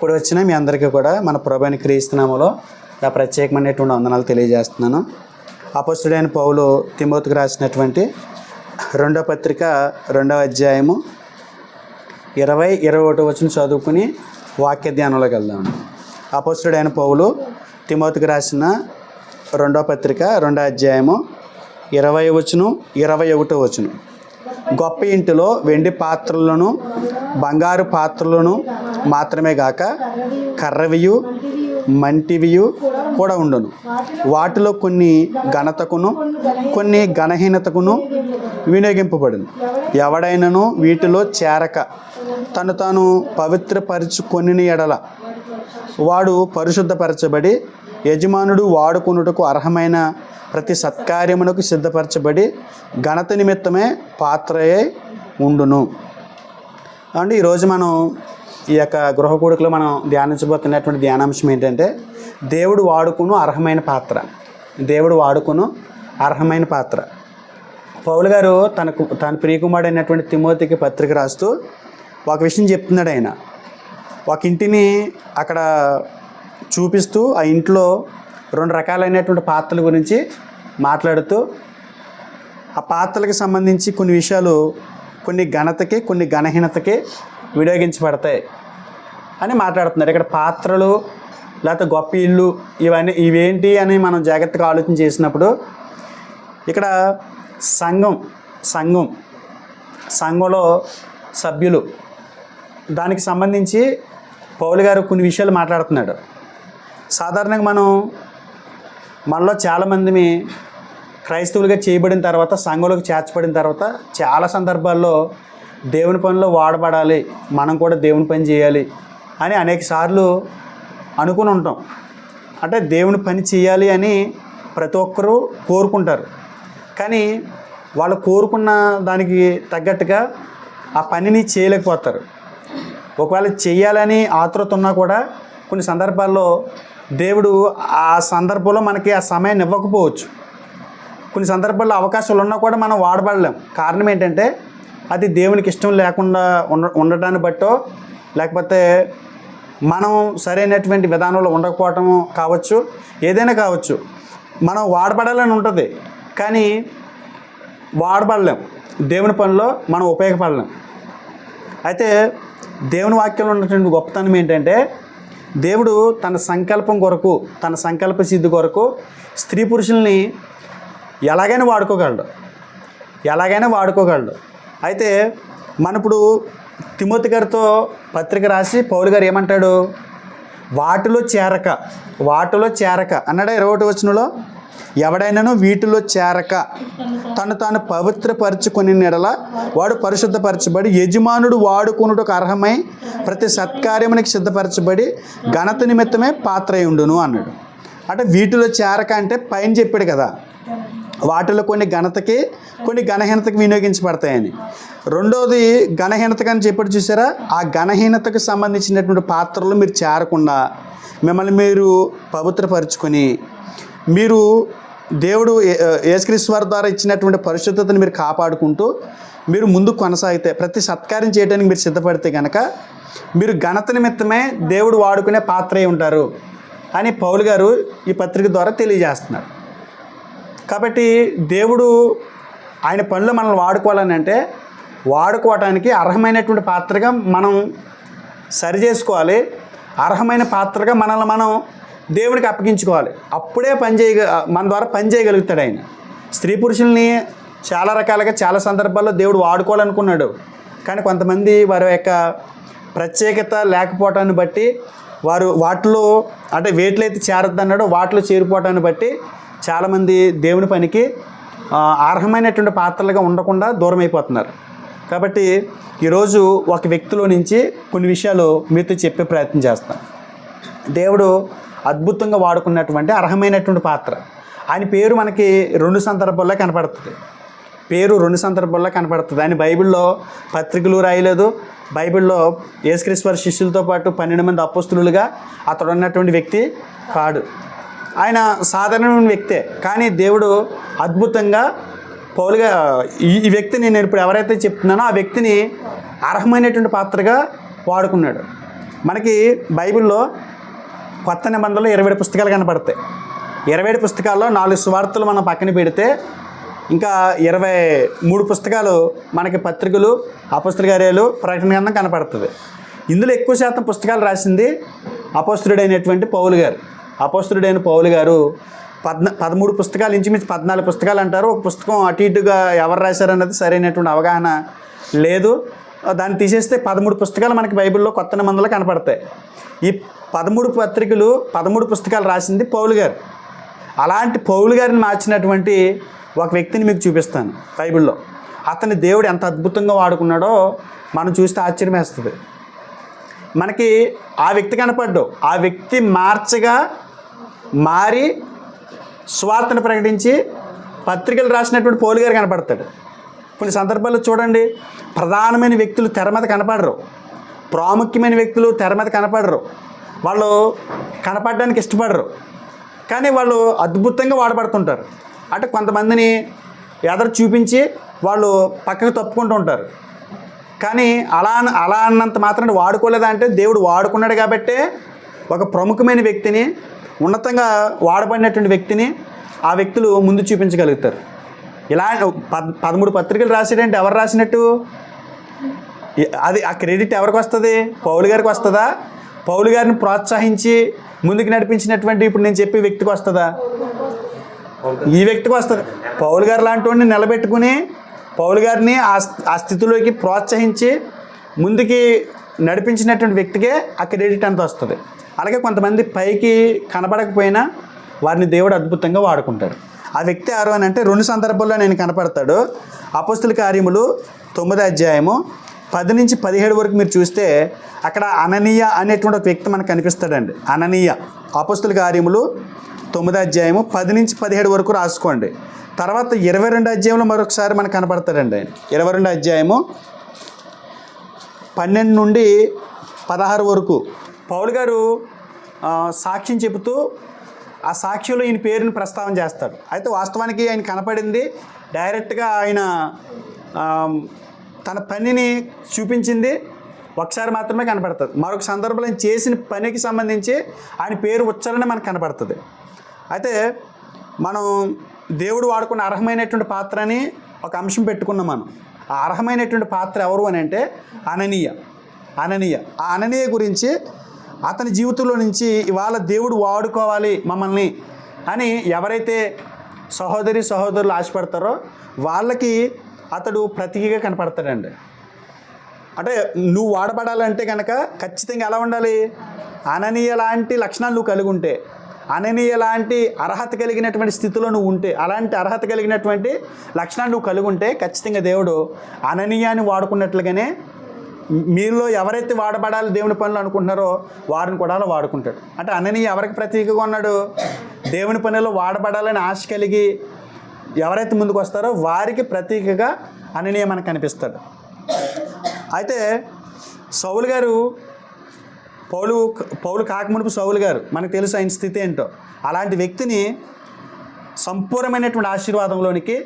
ఇప్పుడు వచ్చిన మీ అందరికీ కూడా మన ప్రభువైన క్రీస్తు నామములో నా ప్రత్యేకమైనటువంటి వందనాలు తెలియజేస్తున్నాను. అపొస్తలుడైన పౌలు తిమోతికి రాసినటువంటి 2వ పత్రిక 2వ అధ్యాయము 20-21 వచనం చదువుకుని వాక్య ధ్యానంలోకి వెళ్దాం. అపొస్తలుడైన పౌలు తిమోతికి రాసిన 2వ పత్రిక 2వ అధ్యాయము 20 వచనం 21 వచనం. గొప్ప ఇంటిలో వెండి పాత్రలను బంగారు పాత్రలను మాత్రమే గాక కర్రవియు మంటివియు కూడా ఉండును. వాటిలో కొన్ని ఘనతకును కొన్ని ఘనహీనతకును వినియోగింపబడును. ఎవడైనను వీటిలో చేరక తను తాను పవిత్రపరచుకొని ఎడల వాడు పరిశుద్ధపరచబడి యజమానుడు వాడుకొనుటకు అర్హమైన ప్రతి సత్కార్యమునకు సిద్ధపరచబడి ఘనత నిమిత్తమే పాత్రయే ఉండును. అంటే ఈరోజు మనం ఈ యొక్క గృహ కూడికలో మనం ధ్యానించబోతున్నటువంటి ధ్యానాంశం ఏంటంటే దేవుడు వాడుకును అర్హమైన పాత్ర. దేవుడు వాడుకును అర్హమైన పాత్ర. పౌలు గారు తన ప్రియకుమారుడు అయినటువంటి తిమోతికి పత్రిక రాస్తూ ఒక విషయం చెప్తున్నాడు. ఆయన ఒక ఇంటిని అక్కడ చూపిస్తూ ఆ ఇంట్లో 2 రకాలైనటువంటి పాత్రల గురించి మాట్లాడుతూ ఆ పాత్రలకు సంబంధించి కొన్ని విషయాలు కొన్ని ఘనతకి కొన్ని ఘనహీనతకి వినియోగించబడతాయి అని మాట్లాడుతున్నారు. ఇక్కడ పాత్రలు లేకపోతే గొప్ప ఇల్లు ఇవేంటి అని మనం జాగ్రత్తగా ఆలోచన చేసినప్పుడు ఇక్కడ సంఘంలో సభ్యులు దానికి సంబంధించి పౌలు గారు కొన్ని విషయాలు మాట్లాడుతున్నాడు. సాధారణంగా మనలో చాలామంది క్రైస్తవులుగా చేయబడిన తర్వాత సంఘంలోకి చేర్చబడిన తర్వాత చాలా సందర్భాల్లో దేవుని పనిలో వాడబడాలి, మనం కూడా దేవుని పని చేయాలి అని అనేక సార్లు అనుకుని ఉంటాం. అంటే దేవుని పని చేయాలి అని ప్రతి ఒక్కరూ కోరుకుంటారు. కానీ వాళ్ళు కోరుకున్న దానికి తగ్గట్టుగా ఆ పనిని చేయలేకపోతారు. ఒకవేళ చేయాలని ఆతృత ఉన్నా కూడా కొన్ని సందర్భాల్లో దేవుడు ఆ సందర్భంలో మనకి ఆ సమయాన్ని ఇవ్వకపోవచ్చు. కొన్ని సందర్భాల్లో అవకాశాలు ఉన్నా కూడా మనం వాడబడలేం. కారణం ఏంటంటే అది దేవునికి ఇష్టం లేకుండా ఉండటాన్ని బట్టో లేకపోతే మనం సరైనటువంటి విధానంలో ఉండకపోవటం కావచ్చు, ఏదైనా కావచ్చు. మనం వాడబడాలని ఉంటుంది కానీ వాడబడలేం, దేవుని పనిలో మనం ఉపయోగపడలేం. అయితే దేవుని వాక్యంలో ఉన్నటువంటి గొప్పతనం ఏంటంటే దేవుడు తన సంకల్పం కొరకు, తన సంకల్ప సిద్ధి కొరకు స్త్రీ పురుషుల్ని ఎలాగైనా వాడుకోగలడు. అయితే ఇప్పుడు తిమోతి గారితో పత్రిక రాసి పౌలు గారు ఏమంటాడు? వాటిలో చేరక అన్నాడా 21వ వచనంలో. ఎవడైనాను వీటిలో చేరక తను తాను పవిత్రపరచుకొని ఎడల వాడు పరిశుద్ధపరచబడి యజమానుడు వాడుకొనుటకు అర్హమై ప్రతి సత్కార్యమునికి సిద్ధపరచబడి ఘనత నిమిత్తమే పాత్ర ఉండును అన్నాడు. అంటే వీటిలో చేరక అంటే పైన చెప్పాడు కదా, వాటిలో కొన్ని ఘనతకి కొన్ని ఘనహీనతకి వినియోగించబడతాయని. రెండోది ఘనహీనతకి అని చెప్పాడు చూసారా? ఆ ఘనహీనతకు సంబంధించినటువంటి పాత్రలు మీరు చేరకుండా మిమ్మల్ని మీరు పవిత్రపరచుకొని మీరు దేవుడు యేసుక్రీస్తు వారి ద్వారా ఇచ్చినటువంటి పరిశుద్ధతను మీరు కాపాడుకుంటూ మీరు ముందుకు కొనసాగితే, ప్రతి సత్కార్యం చేయడానికి మీరు సిద్ధపడితే కనుక మీరు ఘనత నిమిత్తమే దేవుడు వాడుకునే పాత్ర అయి ఉంటారు అని పౌలు గారు ఈ పత్రిక ద్వారా తెలియజేస్తున్నారు. కాబట్టి దేవుడు ఆయన పనిలో మనల్ని వాడుకోవాలని అంటే వాడుకోవటానికి అర్హమైనటువంటి పాత్రగా మనం సరి చేసుకోవాలి. అర్హమైన పాత్రగా మనల్ని మనం దేవుడికి అప్పగించుకోవాలి. అప్పుడే మన ద్వారా పని చేయగలుగుతాడు ఆయన. స్త్రీ పురుషుల్ని చాలా రకాలుగా చాలా సందర్భాల్లో దేవుడు వాడుకోవాలనుకున్నాడు. కానీ కొంతమంది వారి యొక్క ప్రత్యేకత లేకపోవటాన్ని బట్టి వారు వాటిలో అంటే వేట్లయితే చేరద్దన్నాడో వాటిలో చేరిపోవటాన్ని బట్టి చాలామంది దేవుని పనికి అర్హమైనటువంటి పాత్రలుగా ఉండకుండా దూరం అయిపోతున్నారు. కాబట్టి ఈరోజు ఒక వ్యక్తిలో నుంచి కొన్ని విషయాలు మీతో చెప్పే ప్రయత్నం చేస్తాను. దేవుడు అద్భుతంగా వాడుకున్నటువంటి అర్హమైనటువంటి పాత్ర. ఆయన పేరు మనకి 2 సందర్భాల్లో కనపడుతుంది. ఆయన బైబిల్లో పత్రికలు రాయలేదు. బైబిల్లో యేసుక్రీస్తు వారి శిష్యులతో పాటు 12 మంది అపోస్తలులుగా అతడు ఉన్నటువంటి వ్యక్తి కాడు. ఆయన సాధారణమైన వ్యక్తే. కానీ దేవుడు అద్భుతంగా పౌలుగా ఈ వ్యక్తిని నేను ఇప్పుడు ఎవరైతే చెప్తున్నానో ఆ వ్యక్తిని అర్హమైనటువంటి పాత్రగా వాడుకున్నాడు. మనకి బైబిల్లో కొత్త నిబంధనలో 27 పుస్తకాలు కనపడతాయి. 27 పుస్తకాల్లో 4 సువార్తలు మనం పక్కన పెడితే ఇంకా 23 పుస్తకాలు మనకి పత్రికలు, అపోస్తల కార్యాలు, ప్రకటన గ్రంథం కనపడుతుంది. ఇందులో ఎక్కువ శాతం పుస్తకాలు రాసింది అపోస్తలుడైనటువంటి పౌలు గారు. అపోస్తలుడైన పౌలు గారు 13 పుస్తకాలు, ఇంచుమించు 14 పుస్తకాలు అంటారు. ఒక పుస్తకం అటు ఇటుగా ఎవరు రాశారన్నది సరైనటువంటి అవగాహన లేదు. దాన్ని తీసేస్తే 13 పుస్తకాలు మనకి బైబిల్లో కొత్త నిబంధనలు కనపడతాయి. ఈ 13 పత్రికలు, 13 పుస్తకాలు రాసింది పౌలు గారు. అలాంటి పౌలు గారిని మార్చినటువంటి ఒక వ్యక్తిని మీకు చూపిస్తాను బైబిల్లో. అతని దేవుడు ఎంత అద్భుతంగా వాడుకున్నాడో మనం చూస్తే ఆశ్చర్యం వేస్తుంది. మనకి ఆ వ్యక్తి కనపడ్డు. ఆ వ్యక్తి మారి స్వార్థను ప్రకటించి పత్రికలు రాసినటువంటి పౌలు గారు కనపడతాడు. కొన్ని సందర్భాల్లో చూడండి, ప్రధానమైన వ్యక్తులు తెర మీద కనపడరు, ప్రాముఖ్యమైన వ్యక్తులు తెర మీద కనపడరు, వాళ్ళు కనపడడానికి ఇష్టపడరు, కానీ వాళ్ళు అద్భుతంగా వాడబడుతుంటారు. అంటే కొంతమందిని ఎదరు చూపించి వాళ్ళు పక్కకు తప్పుకుంటూ ఉంటారు. కానీ అలా అన్నంత మాత్రాన్ని వాడుకోలేదంటే దేవుడు వాడుకున్నాడు కాబట్టే ఒక ప్రముఖమైన వ్యక్తిని, ఉన్నతంగా వాడబడినటువంటి వ్యక్తిని ఆ వ్యక్తులు ముందు చూపించగలుగుతారు. ఇలా 13 పత్రికలు రాసాడంటే ఎవరు రాసినట్టు? అది ఆ క్రెడిట్ ఎవరికి వస్తుంది? పౌలు గారికి వస్తుందా? పౌలు గారిని ప్రోత్సహించి ముందుకు నడిపించినటువంటి ఇప్పుడు నేను చెప్పే వ్యక్తికి వస్తుందా? ఈ వ్యక్తికి వస్తుంది. పౌలు గారు లాంటి వాడిని నిలబెట్టుకుని పౌలు గారిని ఆ స్థితిలోకి ప్రోత్సహించి ముందుకి నడిపించినటువంటి వ్యక్తికే ఆ క్రెడిట్ అంత వస్తుంది. అలాగే కొంతమంది పైకి కనబడకపోయినా వారిని దేవుడు అద్భుతంగా వాడుకుంటాడు. ఆ వ్యక్తి ఎవరు అని అంటే 2 సందర్భాల్లో నేను కనపడతాడు. అపోస్తల కార్యములు 9వ అధ్యాయము 10 నుంచి 17 వరకు మీరు చూస్తే అక్కడ అననీయ అనేటువంటి ఒక వ్యక్తి మనకు కనిపిస్తాడండి. అననీయ. అపోస్తల కార్యములు 9వ అధ్యాయము 10 నుంచి 17 వరకు రాసుకోండి. తర్వాత 22వ అధ్యాయంలో మరొకసారి మనకు కనపడతాడండి. 22వ అధ్యాయము 12 నుండి 16 వరకు పౌలు గారు సాక్ష్యం చెబుతూ ఆ సాక్ష్యంలో ఈయన పేరుని ప్రస్తావన చేస్తాడు. అయితే వాస్తవానికి ఆయన కనపడింది డైరెక్ట్గా ఆయన తన పనిని చూపించింది ఒకసారి మాత్రమే కనపడుతుంది. మరొక సందర్భంలో ఆయన చేసిన పనికి సంబంధించి ఆయన పేరు ఉచ్చారణ మనకు కనపడుతుంది. అయితే మనం దేవుడు వాడుకున్న అర్హమైనటువంటి పాత్ర అని ఒక అంశం పెట్టుకున్నాం మనం. ఆ అర్హమైనటువంటి పాత్ర ఎవరు అని అంటే అననీయ. ఆ అననీయ గురించి అతని జీవితంలో నుంచి ఇవాళ దేవుడు వాడుకోవాలి మమ్మల్ని అని ఎవరైతే సహోదరులు ఆశపడతారో వాళ్ళకి అతడు ప్రతీకగా కనపడతాడండి. అంటే నువ్వు వాడబడాలంటే కనుక ఖచ్చితంగా ఎలా ఉండాలి? అననీయ లాంటి లక్షణాలు నువ్వు కలిగి ఉంటే, అననీయ లాంటి అర్హత కలిగినటువంటి స్థితిలో నువ్వు ఉంటే, అలాంటి అర్హత కలిగినటువంటి లక్షణాలు నువ్వు కలిగి ఉంటే ఖచ్చితంగా దేవుడు అననీయాన్ని వాడుకున్నట్లుగానే మీలో ఎవరైతే వాడబడాలి దేవుని పనులు అనుకుంటున్నారో వారిని కూడా అలా వాడుకుంటాడు. అంటే అననీయ ఎవరికి ప్రతీకగా ఉన్నాడు? దేవుని పనిలో వాడబడాలని ఆశ కలిగి ఎవరైతే ముందుకు వస్తారో వారికి ప్రతీకగా అననీయ మనకు కనిపిస్తాడు. అయితే సౌలు గారు పౌలు కాకమునుపు సౌలు గారు మనకు తెలుసు ఆయన స్థితి ఏంటో. అలాంటి వ్యక్తిని సంపూర్ణమైనటువంటి ఆశీర్వాదంలోనికి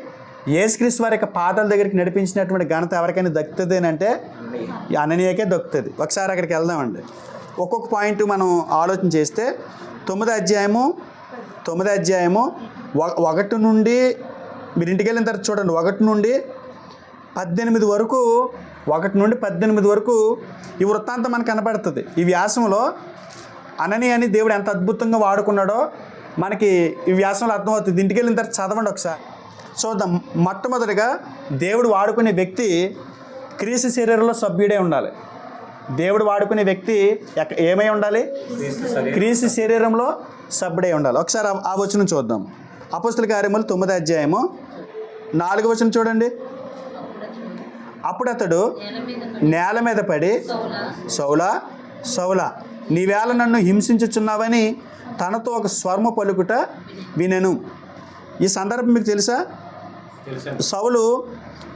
యేసుక్రీస్తు వారి యొక్క పాదాల దగ్గరికి నడిపించినటువంటి ఘనత ఎవరికైనా దక్కుతుంది అని అంటే అననీయకే దక్కుతుంది. ఒకసారి అక్కడికి వెళ్దామండి. ఒక్కొక్క పాయింట్ మనం ఆలోచన చేస్తే 9వ అధ్యాయము 1 నుండి మీరు ఇంటికి వెళ్ళిన తర్వాత చూడండి, 1 నుండి 18 వరకు 1 నుండి 18 వరకు ఈ వృత్తాంతం మనకు కనపడుతుంది. ఈ వ్యాసంలో అననీయని దేవుడు ఎంత అద్భుతంగా వాడుకున్నాడో మనకి ఈ వ్యాసంలో అర్థమవుతుంది. ఇంటికి వెళ్ళిన తర్వాత చదవండి ఒకసారి. చూద్దాం. మొట్టమొదటిగా దేవుడు వాడుకునే వ్యక్తి క్రీస్తు శరీరంలో సభ్యుడే ఉండాలి. దేవుడు వాడుకునే వ్యక్తి ఏమై ఉండాలి? క్రీస్తు శరీరంలో సభ్యుడే ఉండాలి. ఒకసారి ఆ వచనం చూద్దాం. అపోస్తల కార్యములు 9వ అధ్యాయము 4వ వచనం చూడండి. అప్పుడు అతడు నేల మీద పడి సౌలా నీవేళ నన్ను హింసించుచున్నావని తనతో ఒక స్వర్మ పలుకుట వినెను. ఈ సందర్భం మీకు తెలుసా? సౌలు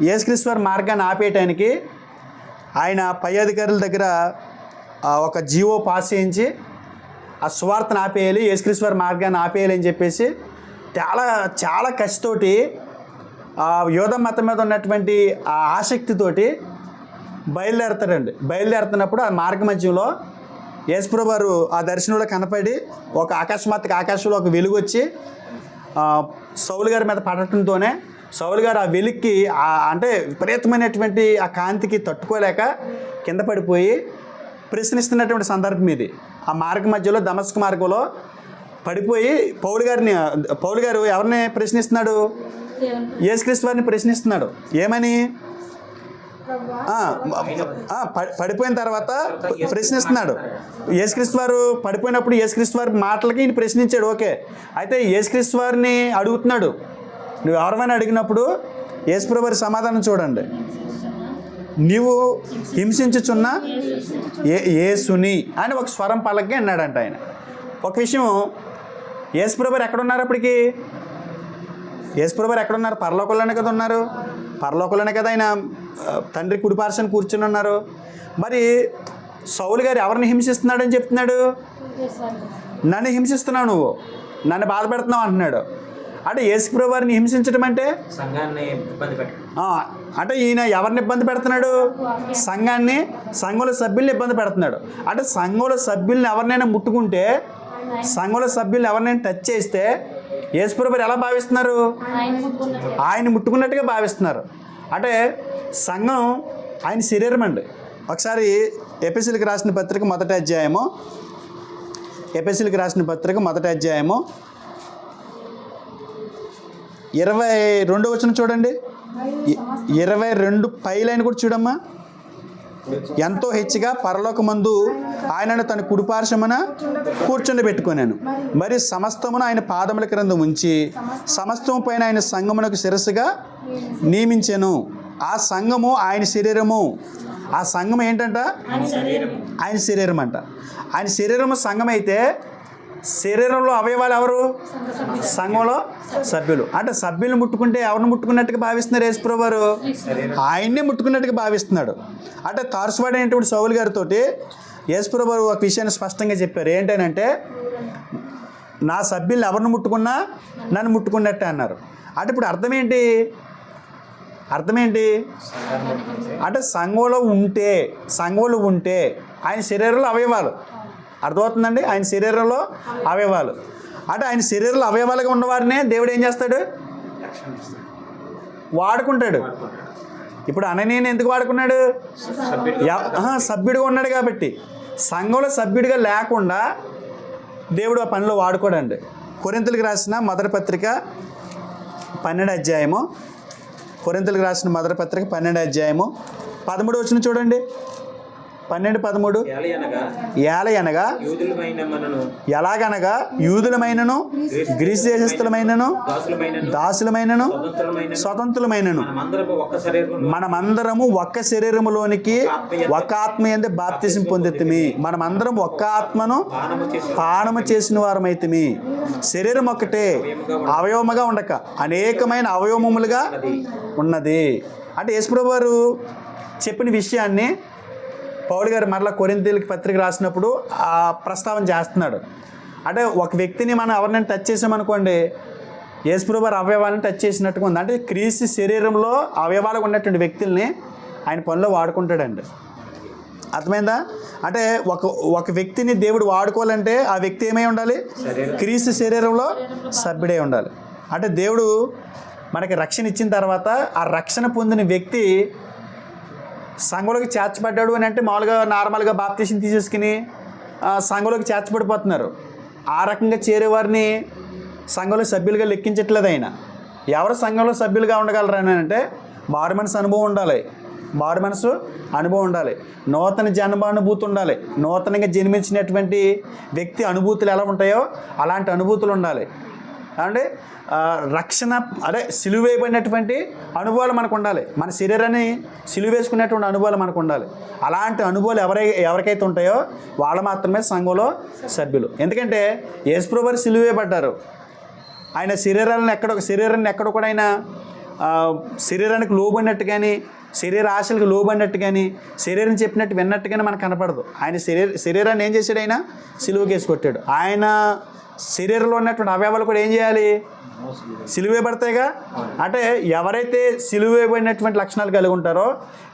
యేసుక్రీస్తు వారి మార్గాన్ని ఆపేయటానికి ఆయన పై అధికారుల దగ్గర ఒక జీవో పాస్ చేయించి ఆ సువార్తను ఆపేయాలి, యేసుక్రీస్తు వారి మార్గాన్ని ఆపేయాలి అని చెప్పేసి చాలా కసితోటి యోధ మతం మీద ఉన్నటువంటి ఆ ఆసక్తితోటి బయలుదేరుతాడండి. బయలుదేరుతున్నప్పుడు ఆ మార్గ మధ్యంలో యేసుప్రభు వారు ఆ దర్శనంలో కనపడి ఒక అకస్మాత్తుగా ఆకాశంలో ఒక వెలుగు వచ్చి సౌలు గారి మీద పడటంతోనే సౌలు గారు ఆ వెలుగుకి అంటే విపరీతమైనటువంటి ఆ కాంతికి తట్టుకోలేక కింద పడిపోయి ప్రశ్నిస్తున్నటువంటి సందర్భం ఇది. ఆ మార్గ మధ్యలో దమస్కు మార్గంలో పడిపోయి పౌలు గారు ఎవరిని ప్రశ్నిస్తున్నాడు? యేసుక్రీస్తు వారిని ప్రశ్నిస్తున్నాడు. ఏమని? పడిపోయిన తర్వాత ప్రశ్నిస్తున్నాడు. యేసుక్రీస్తు వారు పడిపోయినప్పుడు యేసుక్రీస్తు వారి మాటలకి ఈయన ప్రశ్నించాడు. ఓకే, అయితే యేసుక్రీస్తు వారిని అడుగుతున్నాడు. నువ్వు ఎవరైనా అడిగినప్పుడు యేసుప్రభు వారి సమాధానం చూడండి. నీవు హింసించుచున్న యేసుని అని ఒక స్వరం పలకి అన్నాడంట ఆయన. ఒక విషయం, యేసుప్రభు వారు ఎక్కడున్నారు? అప్పటికి యేసుప్రభు వారు ఎక్కడున్నారు? పరలోకంలోనే కదా ఉన్నారు. పరలోకంలోనే కదా ఆయన తండ్రి కుడిపార్శ్వన కూర్చుని ఉన్నారు. మరి సౌలు గారు ఎవరిని హింసిస్తున్నాడని చెప్తున్నాడు? నన్ను హింసిస్తున్నావు, నువ్వు నన్ను బాధ పెడుతున్నావు అంటున్నాడు. అంటే యేసుప్రభు వారిని హింసించడం అంటే అంటే ఈయన ఎవరిని ఇబ్బంది పెడుతున్నాడు? సంఘాన్ని, సంఘంలో సభ్యుల్ని ఇబ్బంది పెడుతున్నాడు. అంటే సంఘంలో సభ్యుల్ని ఎవరినైనా ముట్టుకుంటే, సంఘంలో సభ్యుల్ని ఎవరినైనా టచ్ చేస్తే యేసుప్రభు వారు ఎలా భావిస్తున్నారు? ఆయన ముట్టుకున్నట్టుగా భావిస్తున్నారు. అంటే సంఘం ఆయన శరీరం అండి. ఒకసారి ఎఫెసీయులకు రాసిన పత్రిక మొదటి అధ్యాయము 22 వచనం చూడండి. 22 పైలైన కూడా చూడమ్మా. ఎంతో హెచ్చుగా పరలోకమందు ఆయనను తన కుడిపార్శ్వమున కూర్చుండబెట్టుకున్నాను. మరి సమస్తమును ఆయన పాదముల క్రింద ఉంచి సమస్తము పైన ఆయన సంఘమునకు శిరస్సుగా నియమించెను. ఆ సంఘము ఆయన శరీరము. ఆ సంఘం ఏంటంట? ఆయన శరీరం అంట. ఆయన శరీరము సంఘం అయితే శరీరంలో అవయవాలు ఎవరు? సంఘంలో సభ్యులు. అంటే సభ్యులు ముట్టుకుంటే ఎవరిని ముట్టుకున్నట్టుగా భావిస్తున్నారు? యేసుప్రభు వారు ఆయన్నే ముట్టుకున్నట్టుగా భావిస్తున్నాడు. అంటే తార్సువాడైనటువంటి సౌలు గారితో యేసుప్రభు వారు ఒక విషయాన్ని స్పష్టంగా చెప్పారు. ఏంటంటే, నా సభ్యుల్ని ఎవరిని ముట్టుకున్నా నన్ను ముట్టుకున్నట్టే అన్నారు. అంటే ఇప్పుడు అర్థం ఏంటి? అంటే సంఘంలో ఉంటే ఆయన శరీరంలో అవయవాలు. అర్థమవుతుందండి? ఆయన శరీరంలో అవయవాలు. అంటే ఆయన శరీరంలో అవయవాలుగా ఉన్నవారినే దేవుడు ఏం చేస్తాడు? వాడుకుంటాడు. ఇప్పుడు అననీయని ఎందుకు వాడుకున్నాడు? సభ్యుడిగా ఉన్నాడు కాబట్టి. సంఘంలో సభ్యుడిగా లేకుండా దేవుడు ఆ పనిలో వాడుకోడండి. కొరింథీయులకు రాసిన మొదటి పత్రిక 12వ అధ్యాయము. కొరింథీయులకు రాసిన మొదటి పత్రిక 12వ అధ్యాయము 13వ వచనం చూడండి. 12:13 ఏలయనగా ఎలాగనగా యూదులమైనను గ్రీసు దేశస్థులమైనను దాసులమైనను స్వతంత్రులమైనను మనమందరము ఒక్క శరీరములోనికి ఒక ఆత్మ యందు బాప్తిసం పొందితిమి. మనమందరం ఒక్క ఆత్మను పానము చేసిన వారమైతిమి. శరీరం ఒక్కటే, అవయవముగా ఉండక అనేకమైన అవయవములుగా ఉన్నది. అంటే యేసుప్రభు వారు చెప్పిన విషయాన్ని పౌలు గారు మరలా కొరింథీయులకు పత్రిక రాసినప్పుడు ఆ ప్రస్తావన చేస్తున్నాడు. అంటే ఒక వ్యక్తిని మనం ఎవరినైనా టచ్ చేసామనుకోండి, యేసుప్రభు వారి అవయవాన్ని టచ్ చేసినట్టుగా ఉంది. అంటే క్రీస్తు శరీరంలో అవయవాలుగా ఉన్నటువంటి వ్యక్తుల్ని ఆయన పనిలో వాడుకుంటాడండి. అర్థమైందా? అంటే ఒక వ్యక్తిని దేవుడు వాడుకోవాలంటే ఆ వ్యక్తి ఏమై ఉండాలి? క్రీస్తు శరీరంలో సభ్యుడై ఉండాలి. అంటే దేవుడు మనకి రక్షణ ఇచ్చిన తర్వాత ఆ రక్షణ పొందిన వ్యక్తి సంఘంలోకి చేర్చబడ్డాడు అని అంటే నార్మల్గా బాప్తీసం తీసేసుకుని సంఘంలోకి చేర్చబడిపోతున్నారు. ఆ రకంగా చేరేవారిని సంఘంలో సభ్యులుగా లెక్కించట్లేదు ఆయన. ఎవరు సంఘంలో సభ్యులుగా ఉండగలరు అని అంటే మారు మనసు అనుభవం ఉండాలి. నూతన జన్మానుభూతి ఉండాలి. నూతనంగా జన్మించినటువంటి వ్యక్తి అనుభూతులు ఎలా ఉంటాయో అలాంటి అనుభూతులు ఉండాలి. అంటే రక్షణ సిలువ వేయబడినటువంటి అనుభవాలు మనకు ఉండాలి. మన శరీరాన్ని సిలువ వేసుకునేటువంటి అనుభవాలు మనకు ఉండాలి. అలాంటి అనుభవాలు ఎవరికైతే ఉంటాయో వాళ్ళు మాత్రమే సంఘంలో సభ్యులు. ఎందుకంటే యేసుప్రభు వారు సిలువ వేయబడ్డారు. ఆయన శరీరాన్ని ఎక్కడ కూడా ఆయన శరీరానికి లోబడినట్టు కానీ, శరీర ఆశలకు లోబడినట్టు కానీ, శరీరం చెప్పినట్టు విన్నట్టుగానే మనకు కనపడదు. ఆయన శరీరాన్ని ఏం చేశాడు? ఆయన సిలువకేసి కొట్టాడు. ఆయన శరీరంలో ఉన్నటువంటి అవయవాలు కూడా ఏం చేయాలి? సిలువేయబడతాయిగా. అంటే ఎవరైతే సిలువేయబడినటువంటి లక్షణాలు కలిగి ఉంటారో,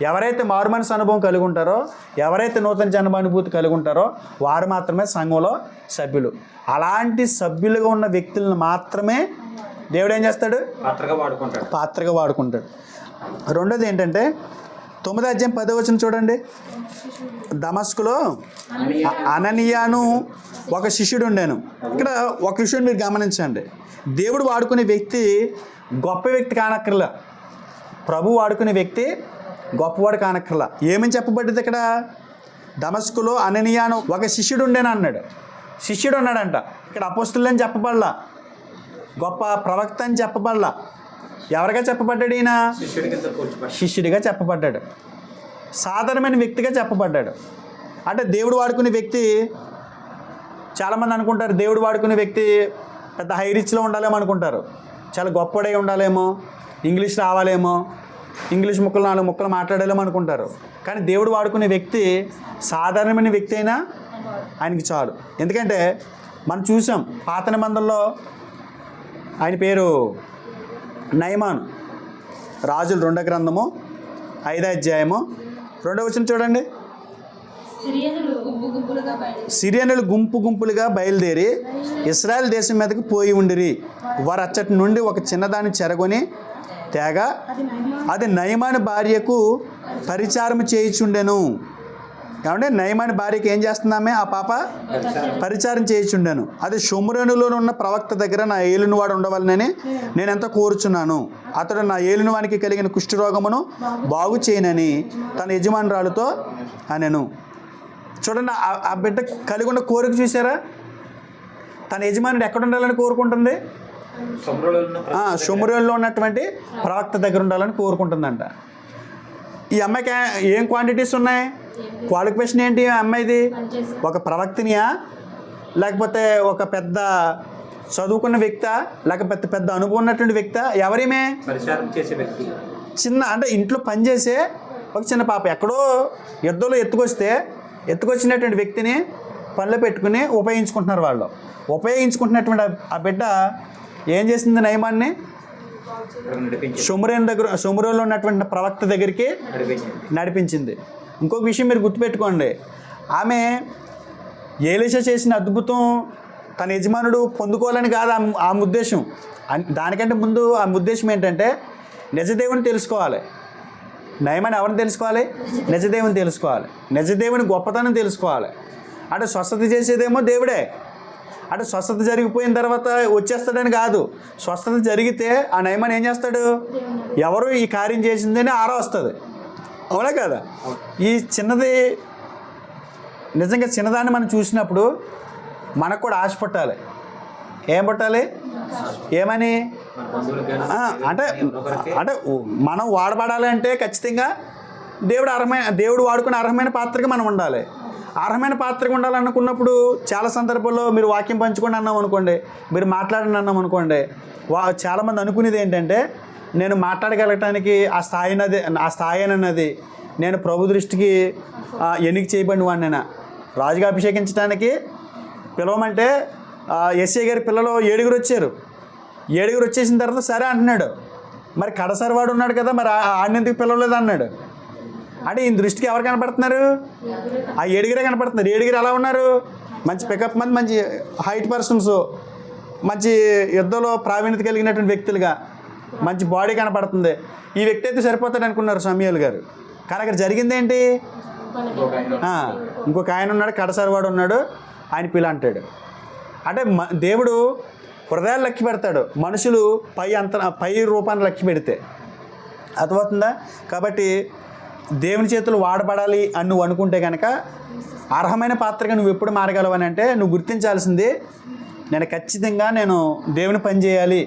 ఎవరైతే మారుమనసు అనుభవం కలిగి ఉంటారో, ఎవరైతే నూతన జన్మానుభూతి కలిగి ఉంటారో వారు మాత్రమే సంఘంలో సభ్యులు. అలాంటి సభ్యులుగా ఉన్న వ్యక్తులను మాత్రమే దేవుడు ఏం చేస్తాడు? పాత్రగా వాడుకుంటాడు. రెండోది ఏంటంటే 9వ అధ్యాయం 10వ వచనం చూడండి. దమస్కులో అననీయాను ఒక శిష్యుడు ఉండాను. ఇక్కడ ఒక విషయం మీరు గమనించండి. దేవుడు వాడుకునే వ్యక్తి గొప్ప వ్యక్తి కానక్కర్లా. ప్రభు వాడుకునే వ్యక్తి గొప్పవాడు కానక్కర్లా. ఏమని చెప్పబడ్డది ఇక్కడ? దమస్కులో అననీయాను ఒక శిష్యుడు ఉండేను అన్నాడు. శిష్యుడు ఉన్నాడంట. ఇక్కడ అపోస్తులని చెప్పబడలా, గొప్ప ప్రవక్త అని చెప్పబడలా. ఎవరిగా చెప్పబడ్డాడు? ఈయన శిష్యుడిగా చెప్పబడ్డాడు, సాధారణమైన వ్యక్తిగా చెప్పబడ్డాడు. అంటే దేవుడు వాడుకునే వ్యక్తి, చాలామంది అనుకుంటారు దేవుడు వాడుకునే వ్యక్తి పెద్ద హై రిచ్లో ఉండాలేమో అనుకుంటారు, చాలా గొప్పడై ఉండాలేమో, ఇంగ్లీష్ రావాలేమో, ఇంగ్లీష్ ముక్కలు 4 ముక్కలు మాట్లాడాలేమో అనుకుంటారు. కానీ దేవుడు వాడుకునే వ్యక్తి సాధారణమైన వ్యక్తి అయినా ఆయనకి చాలు. ఎందుకంటే మనం చూసాం పాత నిబంధనలో ఆయన పేరు నయమాను. రాజులు 2వ గ్రంథము 5వ అధ్యాయము 2వ వచనం చూడండి. సిరియనులు గుంపు గుంపులుగా బయలుదేరి ఇశ్రాయేల్ దేశం మీదకి పోయి ఉండిరి. వారు అచ్చటి నుండి ఒక చిన్నదాన్ని చెరగొని తేగా అది నయమాను భార్యకు పరిచారం చేయిచుండెను. కాబట్టి నయమాని భార్యకి ఏం చేస్తున్నామే? ఆ పాప పరిచారం చేయిచుండాను. అది షోమ్రోనులో ఉన్న ప్రవక్త దగ్గర నా ఏలినవాడు ఉండవాలని నేను ఎంత కోరుచున్నాను. అతడు నా ఏలినవానికి కలిగిన కుష్ఠరోగమును బాగు చేయనని తన యజమానురాలతో అనెను. చూడండి, ఆ బిడ్డ కలిగి ఉన్న కోరిక చూసారా? తన యజమానుడు ఎక్కడ ఉండాలని కోరుకుంటుంది? షోమ్రోనులో ఉన్నటువంటి ప్రవక్త దగ్గర ఉండాలని కోరుకుంటుందంట. ఈ అమ్మాయికి ఏం క్వాంటిటీస్ ఉన్నాయి? క్వాలిఫికేషన్ ఏంటి అమ్మాయిది? ఒక ప్రవక్తనియా, లేకపోతే ఒక పెద్ద చదువుకున్న వ్యక్తా, లేకపోతే పెద్ద అనుభవం ఉన్నటువంటి వ్యక్తా? ఎవరేమే? చిన్న, అంటే ఇంట్లో పనిచేసే ఒక చిన్న పాప. ఎక్కడో యుద్ధంలో ఎత్తుకొచ్చినటువంటి వ్యక్తిని పనిలో పెట్టుకుని ఉపయోగించుకుంటున్నారు వాళ్ళు. ఉపయోగించుకుంటున్నటువంటి ఆ బిడ్డ ఏం చేసింది? నయమాన్ని షోమ్రోనులో ఉన్నటువంటి ప్రవక్త దగ్గరికి నడిపించింది. ఇంకొక విషయం మీరు గుర్తుపెట్టుకోండి, ఆమె ఏలీషా చేసిన అద్భుతం తన యజమానుడు పొందుకోవాలని కాదు ఆమె ఉద్దేశం. దానికంటే ముందు ఆమె ఉద్దేశం ఏంటంటే నిజదేవుని తెలుసుకోవాలి. నయమాని ఎవరిని తెలుసుకోవాలి? నిజదేవుని తెలుసుకోవాలి. నిజదేవుని గొప్పతనం తెలుసుకోవాలి. అంటే స్వస్థత చేసేదేమో దేవుడే. అంటే స్వస్థత జరిగిపోయిన తర్వాత వచ్చేస్తాడని కాదు. స్వస్థత జరిగితే ఆ నయమాని ఏం చేస్తాడు? ఎవరు ఈ కార్యం చేసిందని వస్తుంది. అవునా కదా? ఈ చిన్నది నిజంగా చిన్నదాన్ని మనం చూసినప్పుడు మనకు కూడా ఆశ పట్టాలి. ఏం పట్టాలి? ఏమని? అంటే మనం వాడబడాలి అంటే ఖచ్చితంగా దేవుడు వాడుకునే అర్హమైన పాత్రగా మనం ఉండాలి. అర్హమైన పాత్రగా ఉండాలనుకున్నప్పుడు చాలా సందర్భాల్లో మీరు వాక్యం పంచుకోండి అన్నాం అనుకోండి, మీరు మాట్లాడండి అన్నాం అనుకోండి, చాలామంది అనుకునేది ఏంటంటే నేను మాట్లాడగలగటానికి ఆ స్థాయి అన్నది నేను ప్రభు దృష్టికి ఎన్నిక చేయబడిన వాడినైనా. రాజుగా అభిషేకించడానికి పిలవమంటే ఎస్ఐ గారి పిల్లలు 7 వచ్చారు. 7 వచ్చేసిన తర్వాత సరే అంటున్నాడు. మరి కడసారి వాడు ఉన్నాడు కదా, మరి ఆడినందుకు పిలవలేదు అన్నాడు. అంటే ఈయన దృష్టికి ఎవరు కనపడుతున్నారు? ఆ 7 కనపడుతున్నారు. 7 ఎలా ఉన్నారు? మంచి పికప్ మంది, మంచి హైట్ పర్సన్స్, మంచి యుద్ధంలో ప్రావీణ్యత కలిగినటువంటి వ్యక్తులుగా, మంచి బాడీ కనపడుతుంది. ఈ వ్యక్తి అయితే సరిపోతాడు అనుకున్నారు సమూయేలు గారు. కానీ అక్కడ జరిగింది ఏంటి? ఇంకొక ఆయన ఉన్నాడు, కడసారి వాడు ఉన్నాడు, ఆయన పిల్ల అంటాడు. అంటే దేవుడు హృదయాలు లెక్క పెడతాడు, మనుషులు పై రూపాన్ని లెక్క పెడితే. అర్థమవుతుందా? కాబట్టి దేవుని చేతులు వాడబడాలి అని నువ్వు అనుకుంటే కనుక అర్హమైన పాత్రగా నువ్వు ఎప్పుడు మారగలవని అంటే నువ్వు గుర్తించాల్సింది, నేను ఖచ్చితంగా దేవుని పని చేయాలి,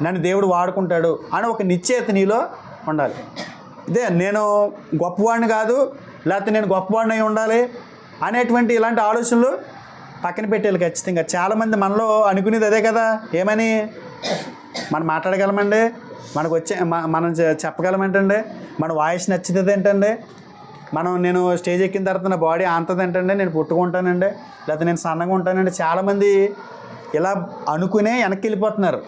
నన్ను దేవుడు వాడుకుంటాడు అని ఒక నిశ్చయిత నీలో ఉండాలి. ఇదే నేను గొప్పవాడిని కాదు, లేకపోతే నేను గొప్పవాడిని అయి ఉండాలి అనేటువంటి ఇలాంటి ఆలోచనలు పక్కన పెట్టేయాలి ఖచ్చితంగా. చాలామంది మనలో అనుకునేది అదే కదా. ఏమని? మనం మాట్లాడగలమండి, మనం చెప్పగలమేంటండి, మన వాయిస్ నచ్చుతుంది ఏంటండి, నేను స్టేజ్ ఎక్కిన తర్వాత నా బాడీ అంతది ఏంటండి, నేను పుట్టుకుంటానండి, లేకపోతే నేను సన్నగా ఉంటానండి. చాలామంది ఇలా అనుకునే వెనక్కి వెళ్ళిపోతున్నారు.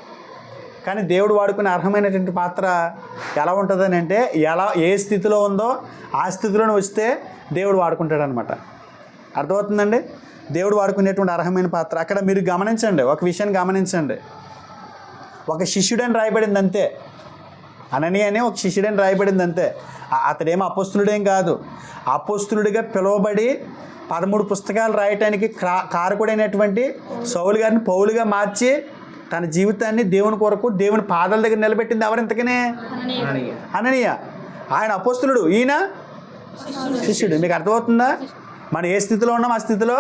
కానీ దేవుడు వాడుకునే అర్హమైనటువంటి పాత్ర ఎలా ఉంటుందని అంటే, ఏ స్థితిలో ఉందో ఆ స్థితిలోనే వస్తే దేవుడు వాడుకుంటాడనమాట. అర్థమవుతుందండి? దేవుడు వాడుకునేటువంటి అర్హమైన పాత్ర. అక్కడ మీరు గమనించండి, ఒక విషయాన్ని గమనించండి. ఒక శిష్యుడని రాయబడింది అంతే. అననీయ అని ఒక శిష్యుడని రాయబడింది అంతే. అతడేమో అపోస్తులుడేం కాదు. అపోస్తులుడిగా పిలువబడి 13 పుస్తకాలు రాయటానికి కారకుడైనటువంటి సౌలు గారిని పౌలుగా మార్చి తన జీవితాన్ని దేవుని కొరకు దేవుని పాదాల దగ్గర నిలబెట్టింది ఎవరు ఇంతకనే? అననీయ. ఆయన అపోస్తులుడు, ఈయన శిష్యుడు. మీకు అర్థమవుతుందా? మనం ఏ స్థితిలో ఉన్నాం ఆ స్థితిలో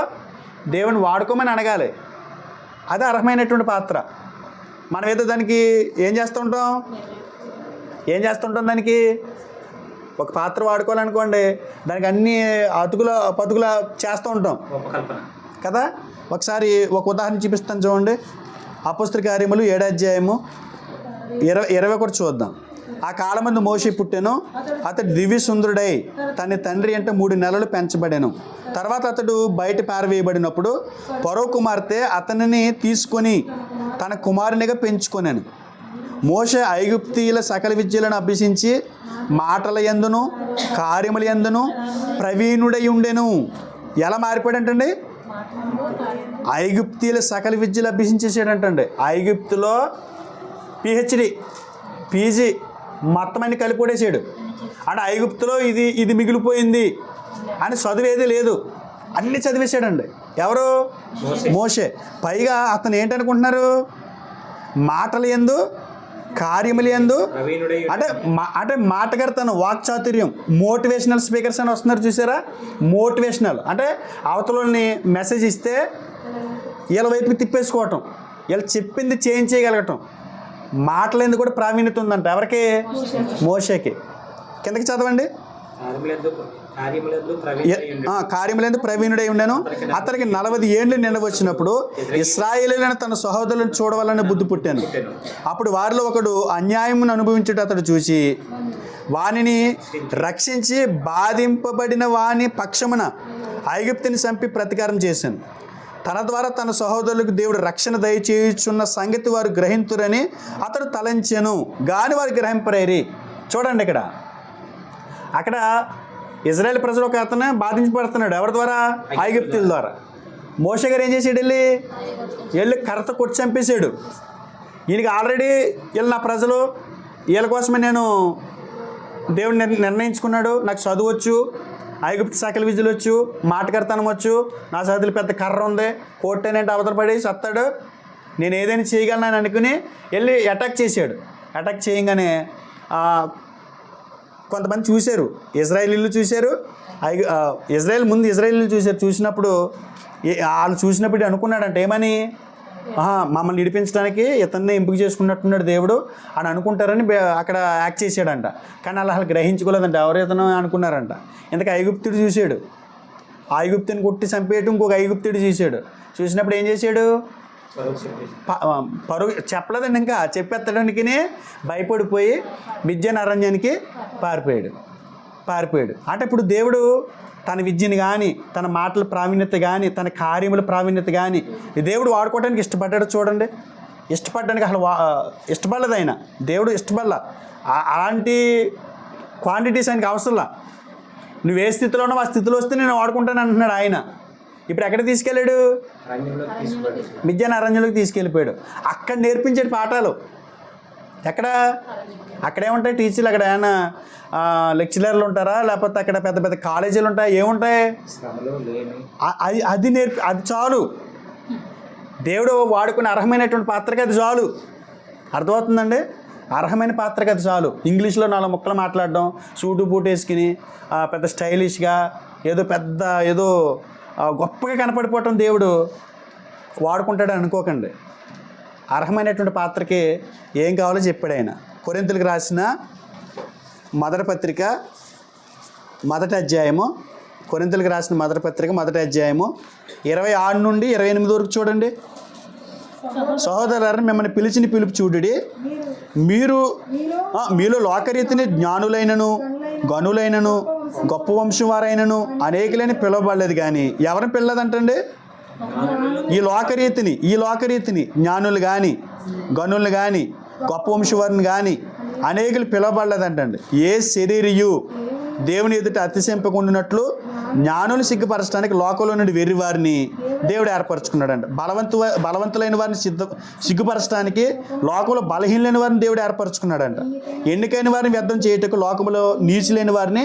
దేవుని వాడుకోమని అడగాలి. అది అర్హమైనటువంటి పాత్ర. మనం ఏదో దానికి ఏం చేస్తుంటాం దానికి ఒక పాత్ర వాడుకోవాలనుకోండి, దానికి అన్ని పతుకుల చేస్తూ ఉంటాం కదా. ఒకసారి ఒక ఉదాహరణ చూపిస్తాను చూడండి. అపోస్తల కార్యములు 7వ అధ్యాయము 21 చూద్దాం. ఆ కాలమందు మోషే పుట్టెను. అతడు దివ్య సుందరుడై తన తండ్రి అంటే 3 నెలలు పెంచబడెను. తర్వాత అతడు బయట పారవేయబడినప్పుడు ఫరో కుమార్తె అతనిని తీసుకొని తన కుమారునిగా పెంచుకొనెను. మోషే ఐగుప్తీయుల సకల విద్యలను అభ్యసించి మాటల యందును కార్యముల యందును ప్రవీణుడై ఉండెను. ఎలా మారిపోయాడంటండి? ఐగుప్తీయుల సకల విద్యలు అభ్యసించేసాడంటండి. ఐగుప్తులో PhD PG మొత్తం అన్ని కలిపొడేసాడు. అంటే ఐగుప్తులో ఇది మిగిలిపోయింది అని చదివేది లేదు, అన్నీ చదివేశాడండి. ఎవరు? మోషే. పైగా అతను ఏంటనుకుంటున్నారు? మాటల యందు కార్యముల యందు అంటే మాటగారితనం, వాక్చాతుర్యం. మోటివేషనల్ స్పీకర్స్ అని వస్తున్నారు చూసారా? మోటివేషనల్ అంటే అవతలని మెసేజ్ ఇస్తే వీళ్ళ వైపుకి తిప్పేసుకోవటం, వీళ్ళు చెప్పింది చేయించేయగలగటం. మాటలందు కూడా ప్రావీణ్యత ఉందంట. ఎవరికి? మోషేకి. కిందకి చదవండి. కార్యములందు ప్రవీణుడై ఉండెను. అతనికి 40 ఏండ్లు నిండ వచ్చినప్పుడు ఇశ్రాయేలీయులైన తన సహోదరులను చూడవాలని బుద్ధి పుట్టాను. అప్పుడు వారిలో ఒకడు అన్యాయమును అనుభవించుట అతడు చూసి వానిని రక్షించి బాధింపబడిన వాని పక్షమున ఐగుప్తుని చంపి ప్రతీకారం చేశాను. తన ద్వారా తన సహోదరులకు దేవుడు రక్షణ దయచేయుచున్న సంగతి వారు గ్రహింతురని అతడు తలంచెను, గాని వారు గ్రహింపరేరి. చూడండి, అక్కడ ఇజ్రాయెల్ ప్రజలు ఒక అతను బాధించబడుతున్నాడు. ఎవరి ద్వారా? ఐగుప్తుల ద్వారా. మోషే గారు ఏం చేసాడు? వెళ్ళి కర్రతో కొట్టి చంపేశాడు. ఈయనకి ఆల్రెడీ వీళ్ళు నా ప్రజలు, వీళ్ళ కోసమే నేను దేవుడు నిర్ణయించుకున్నాడు. నాకు చదువచ్చు, ఐగుప్తు సకల విద్యలు వచ్చు, మాటకర్తనం వచ్చు, నా చేతులు పెద్ద కర్ర ఉంది, కోట్టేనంటే అవతల పడి సత్తాడు, నేను ఏదైనా చేయగలను అనుకుని వెళ్ళి అటాక్ చేశాడు. అటాక్ చేయగానే కొంతమంది చూశారు, ఇజ్రాయేలీలు చూశారు. ఇజ్రాయేలీలు చూశారు. చూసినప్పుడు వాళ్ళు చూసినప్పుడు అనుకున్నాడంటే ఏమని? మమ్మల్ని విడిపించడానికి ఇతన్ని ఎంపిక చేసుకున్నట్టున్నాడు దేవుడు అని అనుకుంటారని అక్కడ యాక్ట్ చేశాడంట. కానీ అలా గ్రహించుకోలేదంట. ఎవరు ఇతను అనుకున్నారంట. ఇంతకు ఐగుప్తుడు చూశాడు. ఐగుప్తుని కొట్టి చంపేయటం ఇంకొక ఐగుప్తుడు చూశాడు. చూసినప్పుడు ఏం చేశాడు? పరుగు చెప్పలేదండి, ఇంకా చెప్పేత్తడానికి భయపడిపోయి మిద్యాను అరణ్యానికి పారిపోయాడు. అంటే ఇప్పుడు దేవుడు తన విద్యని కానీ, తన మాటల ప్రావీణ్యత కానీ, తన కార్యముల ప్రావీణ్యత కానీ దేవుడు వాడుకోవడానికి ఇష్టపడ్డాడు. చూడండి, ఇష్టపడడానికి అసలు ఇష్టపడలేదు ఆయన. దేవుడు ఇష్టపడలా. అలాంటి క్వాంటిటీస్ ఆయనకి అవసరంలా. నువ్వు ఏ స్థితిలో ఉన్నావు ఆ స్థితిలో వస్తే నేను వాడుకుంటాను అంటున్నాడు ఆయన. ఇప్పుడు ఎక్కడ తీసుకెళ్ళాడు? మిద్యాను అరణ్యంలోకి తీసుకెళ్ళిపోయాడు. అక్కడ నేర్పించాడు పాఠాలు. అక్కడేముంటాయి టీచర్లు? అక్కడ ఏమైనా లెక్చరర్లు ఉంటారా? లేకపోతే అక్కడ పెద్ద పెద్ద కాలేజీలు ఉంటాయి? ఏముంటాయి? అది చాలు. దేవుడు వాడుకునే అర్హమైనటువంటి పాత్రకి అది చాలు. అర్థమవుతుందండి? అర్హమైన పాత్రకి అది చాలు. ఇంగ్లీష్లో 4 ముక్కలు మాట్లాడడం, సూటు బూట్ వేసుకుని పెద్ద స్టైలిష్గా ఏదో గొప్పగా కనపడిపోవటం దేవుడు వాడుకుంటాడు అనుకోకండి. అర్హమైనటువంటి పాత్రకి ఏం కావాలో చెప్పాడు ఆయన. కొరింథీయులకు రాసిన మొదటి పత్రిక 1వ అధ్యాయము, కొరింథీయులకు రాసిన మొదటి పత్రిక 1వ అధ్యాయము 26 నుండి 28 వరకు చూడండి. సహోదరులారా, మిమ్మల్ని పిలిచిన పిలుపు చూడుడి. మీలో లోకరీతిని జ్ఞానులైనను గనులైనను గొప్ప వంశం వారైనను అనేకులని పిలవబడలేదు. కానీ ఎవరిని పిల్లదంటండి? ఈ లోకరీతిని జ్ఞానులు కానీ గనులు కానీ గొప్ప వంశవారిని కానీ అనేకులు పిలవబడలేదంటండి. ఏ శరీరియు దేవుని ఎదుట అతిశయింపకుండానట్లు జ్ఞానులు సిగ్గుపరచడానికి లోకంలో నుండి వెర్రివారిని దేవుడు ఏర్పరచుకున్నాడంట. బలవంతులైన వారిని సిగ్గుపరచడానికి లోకంలో బలహీనమైన వారిని దేవుడు ఏర్పరచుకున్నాడంట. ఎన్నికైన వారిని వ్యర్థం చేయటకు లోకంలో నీచులేని వారిని,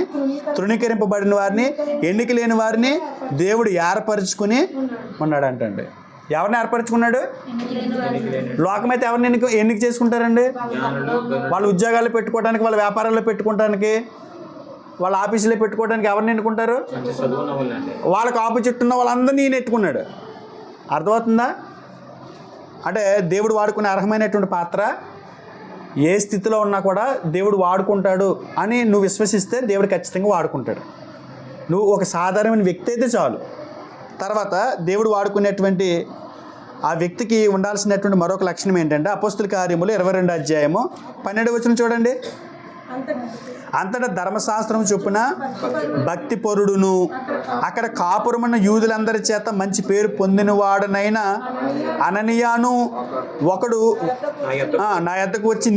తృణీకరింపబడిన వారిని, ఎన్నిక లేని వారిని దేవుడు ఏర్పరచుకుని ఉన్నాడంటండి. ఎవరిని ఏర్పరచుకున్నాడు? లోకమైతే ఎవరిని ఎన్నిక చేసుకుంటారండి? వాళ్ళ ఉద్యోగాలు పెట్టుకోవడానికి, వాళ్ళ వ్యాపారాల్లో పెట్టుకోవడానికి, వాళ్ళ ఆఫీసులో పెట్టుకోవడానికి ఎవరిని ఎన్నుకుంటారు? వాళ్ళకి ఆపోజిట్ ఉన్న వాళ్ళందరినీ ఈయన ఎట్టుకున్నాడు. అర్థమవుతుందా? అంటే దేవుడు వాడుకునే అర్హమైనటువంటి పాత్ర ఏ స్థితిలో ఉన్నా కూడా దేవుడు వాడుకుంటాడు అని నువ్వు విశ్వసిస్తే దేవుడు ఖచ్చితంగా వాడుకుంటాడు. నువ్వు ఒక సాధారణమైన వ్యక్తి అయితే చాలు. తర్వాత దేవుడు వాడుకునేటువంటి ఆ వ్యక్తికి ఉండాల్సినటువంటి మరొక లక్షణం ఏంటంటే అపోస్తుల కార్యములు 22వ అధ్యాయము 12వ వచనం చూడండి. అంతటా ధర్మశాస్త్రం చొప్పున భక్తి పరుడును అక్కడ కాపురమున్న యూదులందరి చేత మంచి పేరు పొందినవాడనైన అననీయాను ఒకడు నా యొద్దకు వచ్చి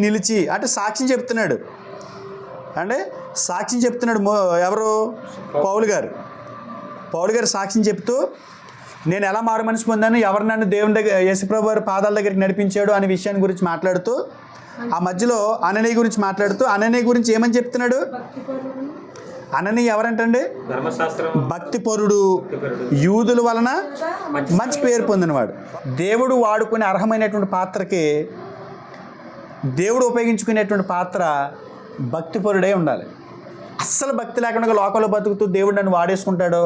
నిలిచి అంటే సాక్ష్యం చెప్తున్నాడు. అంటే సాక్ష్యం చెప్తున్నాడు. ఎవరు? పౌలు గారు సాక్ష్యం చెప్తూ నేను ఎలా మారు మనసు పొందాను, ఎవరు నన్ను దేవుని దగ్గర యేసుప్రభు వారి పాదాల దగ్గరికి నడిపించాడు అనే విషయాన్ని గురించి మాట్లాడుతూ, ఆ మధ్యలో అననీయ గురించి మాట్లాడుతూ, అననీయ గురించి ఏమని చెప్తున్నాడు? అననీయ ఎవరంటండి? భక్తి పరుడు, యూదుల వలన మంచి పేరు పొందినవాడు. దేవుడు వాడుకునే అర్హమైనటువంటి పాత్రకి, దేవుడు ఉపయోగించుకునేటువంటి పాత్ర భక్తిపరుడే ఉండాలి. అస్సలు భక్తి లేకుండా లోకంలో బతుకుతూ దేవుడు నన్ను వాడేసుకుంటాడో,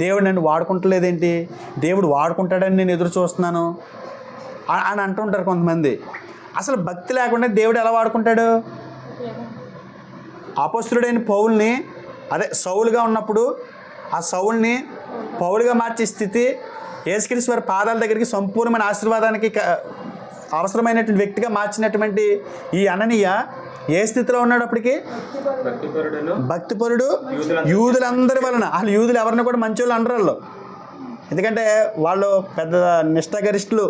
దేవుడు నన్ను వాడుకుంటలేదేంటి, దేవుడు వాడుకుంటాడని నేను ఎదురు చూస్తున్నాను అని అంటుంటారు కొంతమంది. అసలు భక్తి లేకుండా దేవుడు ఎలా వాడుకుంటాడు? అపొస్తలుడైన పౌలుని, అదే సౌలుగా ఉన్నప్పుడు ఆ సౌలుని పౌలుగా మార్చే స్థితి, యేసుక్రీస్తు వారి పాదాల దగ్గరికి సంపూర్ణమైన ఆశీర్వాదానికి అవసరమైనటువంటి వ్యక్తిగా మార్చినటువంటి ఈ అననీయ ఏ స్థితిలో ఉన్నాడు అప్పటికి? భక్తిపరుడు, యూదులందరి వలన. అసలు యూదులు ఎవరిని కూడా మంచోళ్ళు అనరు వాళ్ళు. ఎందుకంటే వాళ్ళు పెద్ద నిష్ఠాగరిష్ఠులు,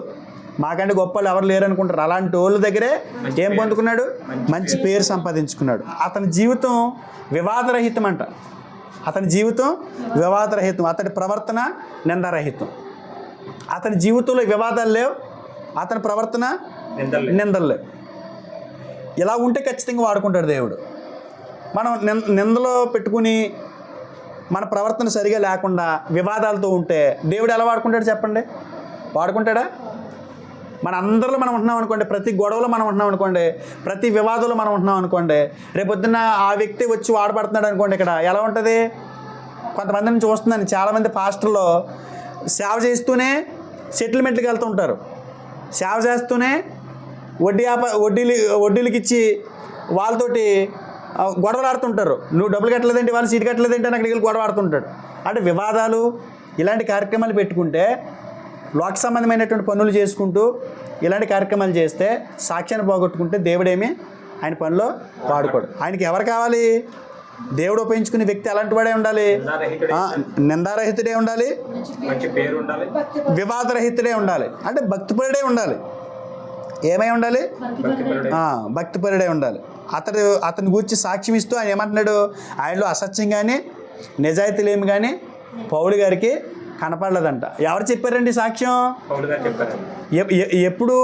మాకంటే గొప్ప వాళ్ళు ఎవరు లేరు అనుకుంటారు. అలాంటి వాళ్ళ దగ్గరే ఏం పొందుకున్నాడు? మంచి పేరు సంపాదించుకున్నాడు. అతని జీవితం వివాదరహితం అంట. అతడి ప్రవర్తన నిందారహితం. అతని జీవితంలో వివాదాలు లేవు, అతని ప్రవర్తన నిందలు లేవు. ఇలా ఉంటే ఖచ్చితంగా వాడుకుంటాడు దేవుడు. మనం నిందలో పెట్టుకుని మన ప్రవర్తన సరిగా లేకుండా వివాదాలతో ఉంటే దేవుడు ఎలా వాడుకుంటాడు చెప్పండి? వాడుకుంటాడా? మన అందరిలో మనం ఉంటున్నాం అనుకోండి, ప్రతి గొడవలో మనం ఉంటున్నాం అనుకోండి, ప్రతి వివాదంలో మనం ఉంటున్నాం అనుకోండి, రేపొద్దున్న ఆ వ్యక్తి వచ్చి వాడబడుతున్నాడు అనుకోండి, ఇక్కడ ఎలా ఉంటుంది? కొంతమందిని చూస్తున్నాను, చాలామంది పాస్టర్లు సేవ చేస్తూనే సెటిల్మెంట్కి వెళ్తూ ఉంటారు. సేవ చేస్తూనే వడ్డీలకి ఇచ్చి వాళ్ళతోటి గొడవలు ఆడుతుంటారు. నువ్వు డబ్బులు కట్టలేదేంటి, వాళ్ళు సీటు కట్టలేదేంటి అని అక్కడికి వెళ్ళి గొడవ ఆడుతుంటాడు. అంటే వివాదాలు ఇలాంటి కార్యక్రమాలు పెట్టుకుంటే, లోక సంబంధమైనటువంటి పనులు చేసుకుంటూ ఇలాంటి కార్యక్రమాలు చేస్తే సాక్ష్యాన్ని పోగొట్టుకుంటే దేవుడేమి ఆయన పనిలో వాడుకోడు. ఆయనకి ఎవరు కావాలి? దేవుడు ఉపయోగించుకునే వ్యక్తి అలాంటి వాడే ఉండాలి. నిందారహితుడే ఉండాలి, వివాదరహితుడే ఉండాలి, అంటే భక్తిపరుడే ఉండాలి. ఏమై ఉండాలి? భక్తిపరుడే ఉండాలి. అతని గురించి సాక్ష్యం ఇస్తూ ఆయన ఏమంటున్నాడు? ఆయనలో అసత్యం కానీ నిజాయితీలేమి కానీ పౌలు గారికి కనపడలేదంట. ఎవరు చెప్పారండి సాక్ష్యం? ఎప్పుడు?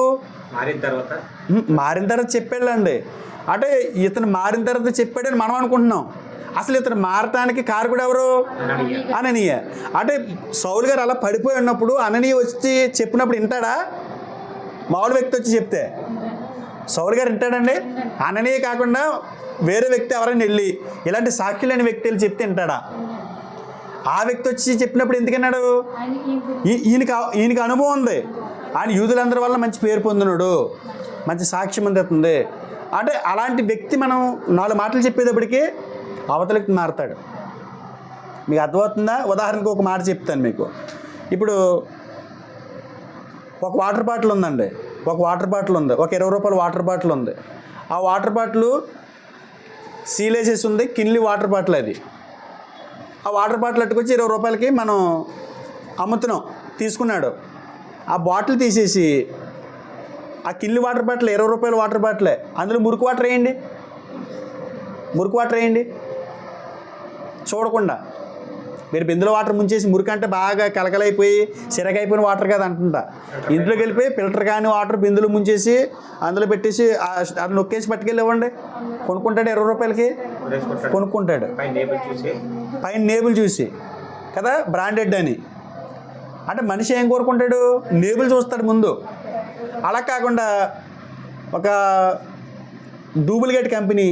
మారిన తర్వాత చెప్పాడండి. అంటే ఇతను మారిన తర్వాత చెప్పాడని మనం అనుకుంటున్నాం. అసలు ఇతను మారటానికి కారకుడు ఎవరు? అననీయ. అంటే సౌలు గారు అలా పడిపోయి ఉన్నప్పుడు అననీయ వచ్చి చెప్పినప్పుడు వింటాడా? మామూలు వ్యక్తి వచ్చి చెప్తే సౌలు గారు వింటాడండి? అననీయ కాకుండా వేరే వ్యక్తి ఎవరైనా వెళ్ళి ఇలాంటి సాక్షి లేని వ్యక్తులు చెప్తే వింటాడా? ఆ వ్యక్తి వచ్చి చెప్పినప్పుడు ఎందుకన్నాడు? ఈయనకి అనుభవం ఉంది, ఆయన యూదులందరి వల్ల మంచి పేరు పొందినాడు, మంచి సాక్ష్యం అందుతుంది అంటే అలాంటి వ్యక్తి మనం 4 మాటలు చెప్పేటప్పటికి అవతలకి మారుతాడు. మీకు అర్థమవుతుందా? ఉదాహరణకు ఒక మాట చెప్తాను మీకు. ఇప్పుడు ఒక వాటర్ బాటిల్ ఉందండి, ఒక ₹20 వాటర్ బాటిల్ ఉంది. ఆ వాటర్ బాటిల్ సీలేసేసి ఉంది, కిన్లీ వాటర్ బాటిల్ అది. ఆ వాటర్ బాటిల్ అట్టుకొచ్చి 20 రూపాయలకి మనం అమ్ముతున్నాం, తీసుకున్నాడు. ఆ బాటిల్ తీసేసి ఆ కిల్లి వాటర్ బాటిల్ 20 రూపాయల వాటర్ బాటిలే, అందులో మురికి వాటర్ వేయండి, మురికి వాటర్ వేయండి చూడకుండా. మీరు బిందులో వాటర్ ముంచేసి మురికి అంటే బాగా కలకలైపోయి సిరగైపోయిన వాటర్ కాదు అంటుంటా. ఇంట్లోకి వెళ్ళిపోయి ఫిల్టర్ కానీ వాటర్ బిందులు ముంచేసి అందులో పెట్టేసి అది నొక్కేసి పట్టుకెళ్ళి ఇవ్వండి, కొనుక్కుంటాడు 20 రూపాయలకి కొనుక్కుంటాడు. పైన నేబుల్ చూసి కదా బ్రాండెడ్ అని. అంటే మనిషి ఏం కోరుకుంటాడు? నేబుల్ చూస్తాడు ముందు. అలా కాకుండా ఒక డూప్లికేట్ కంపెనీ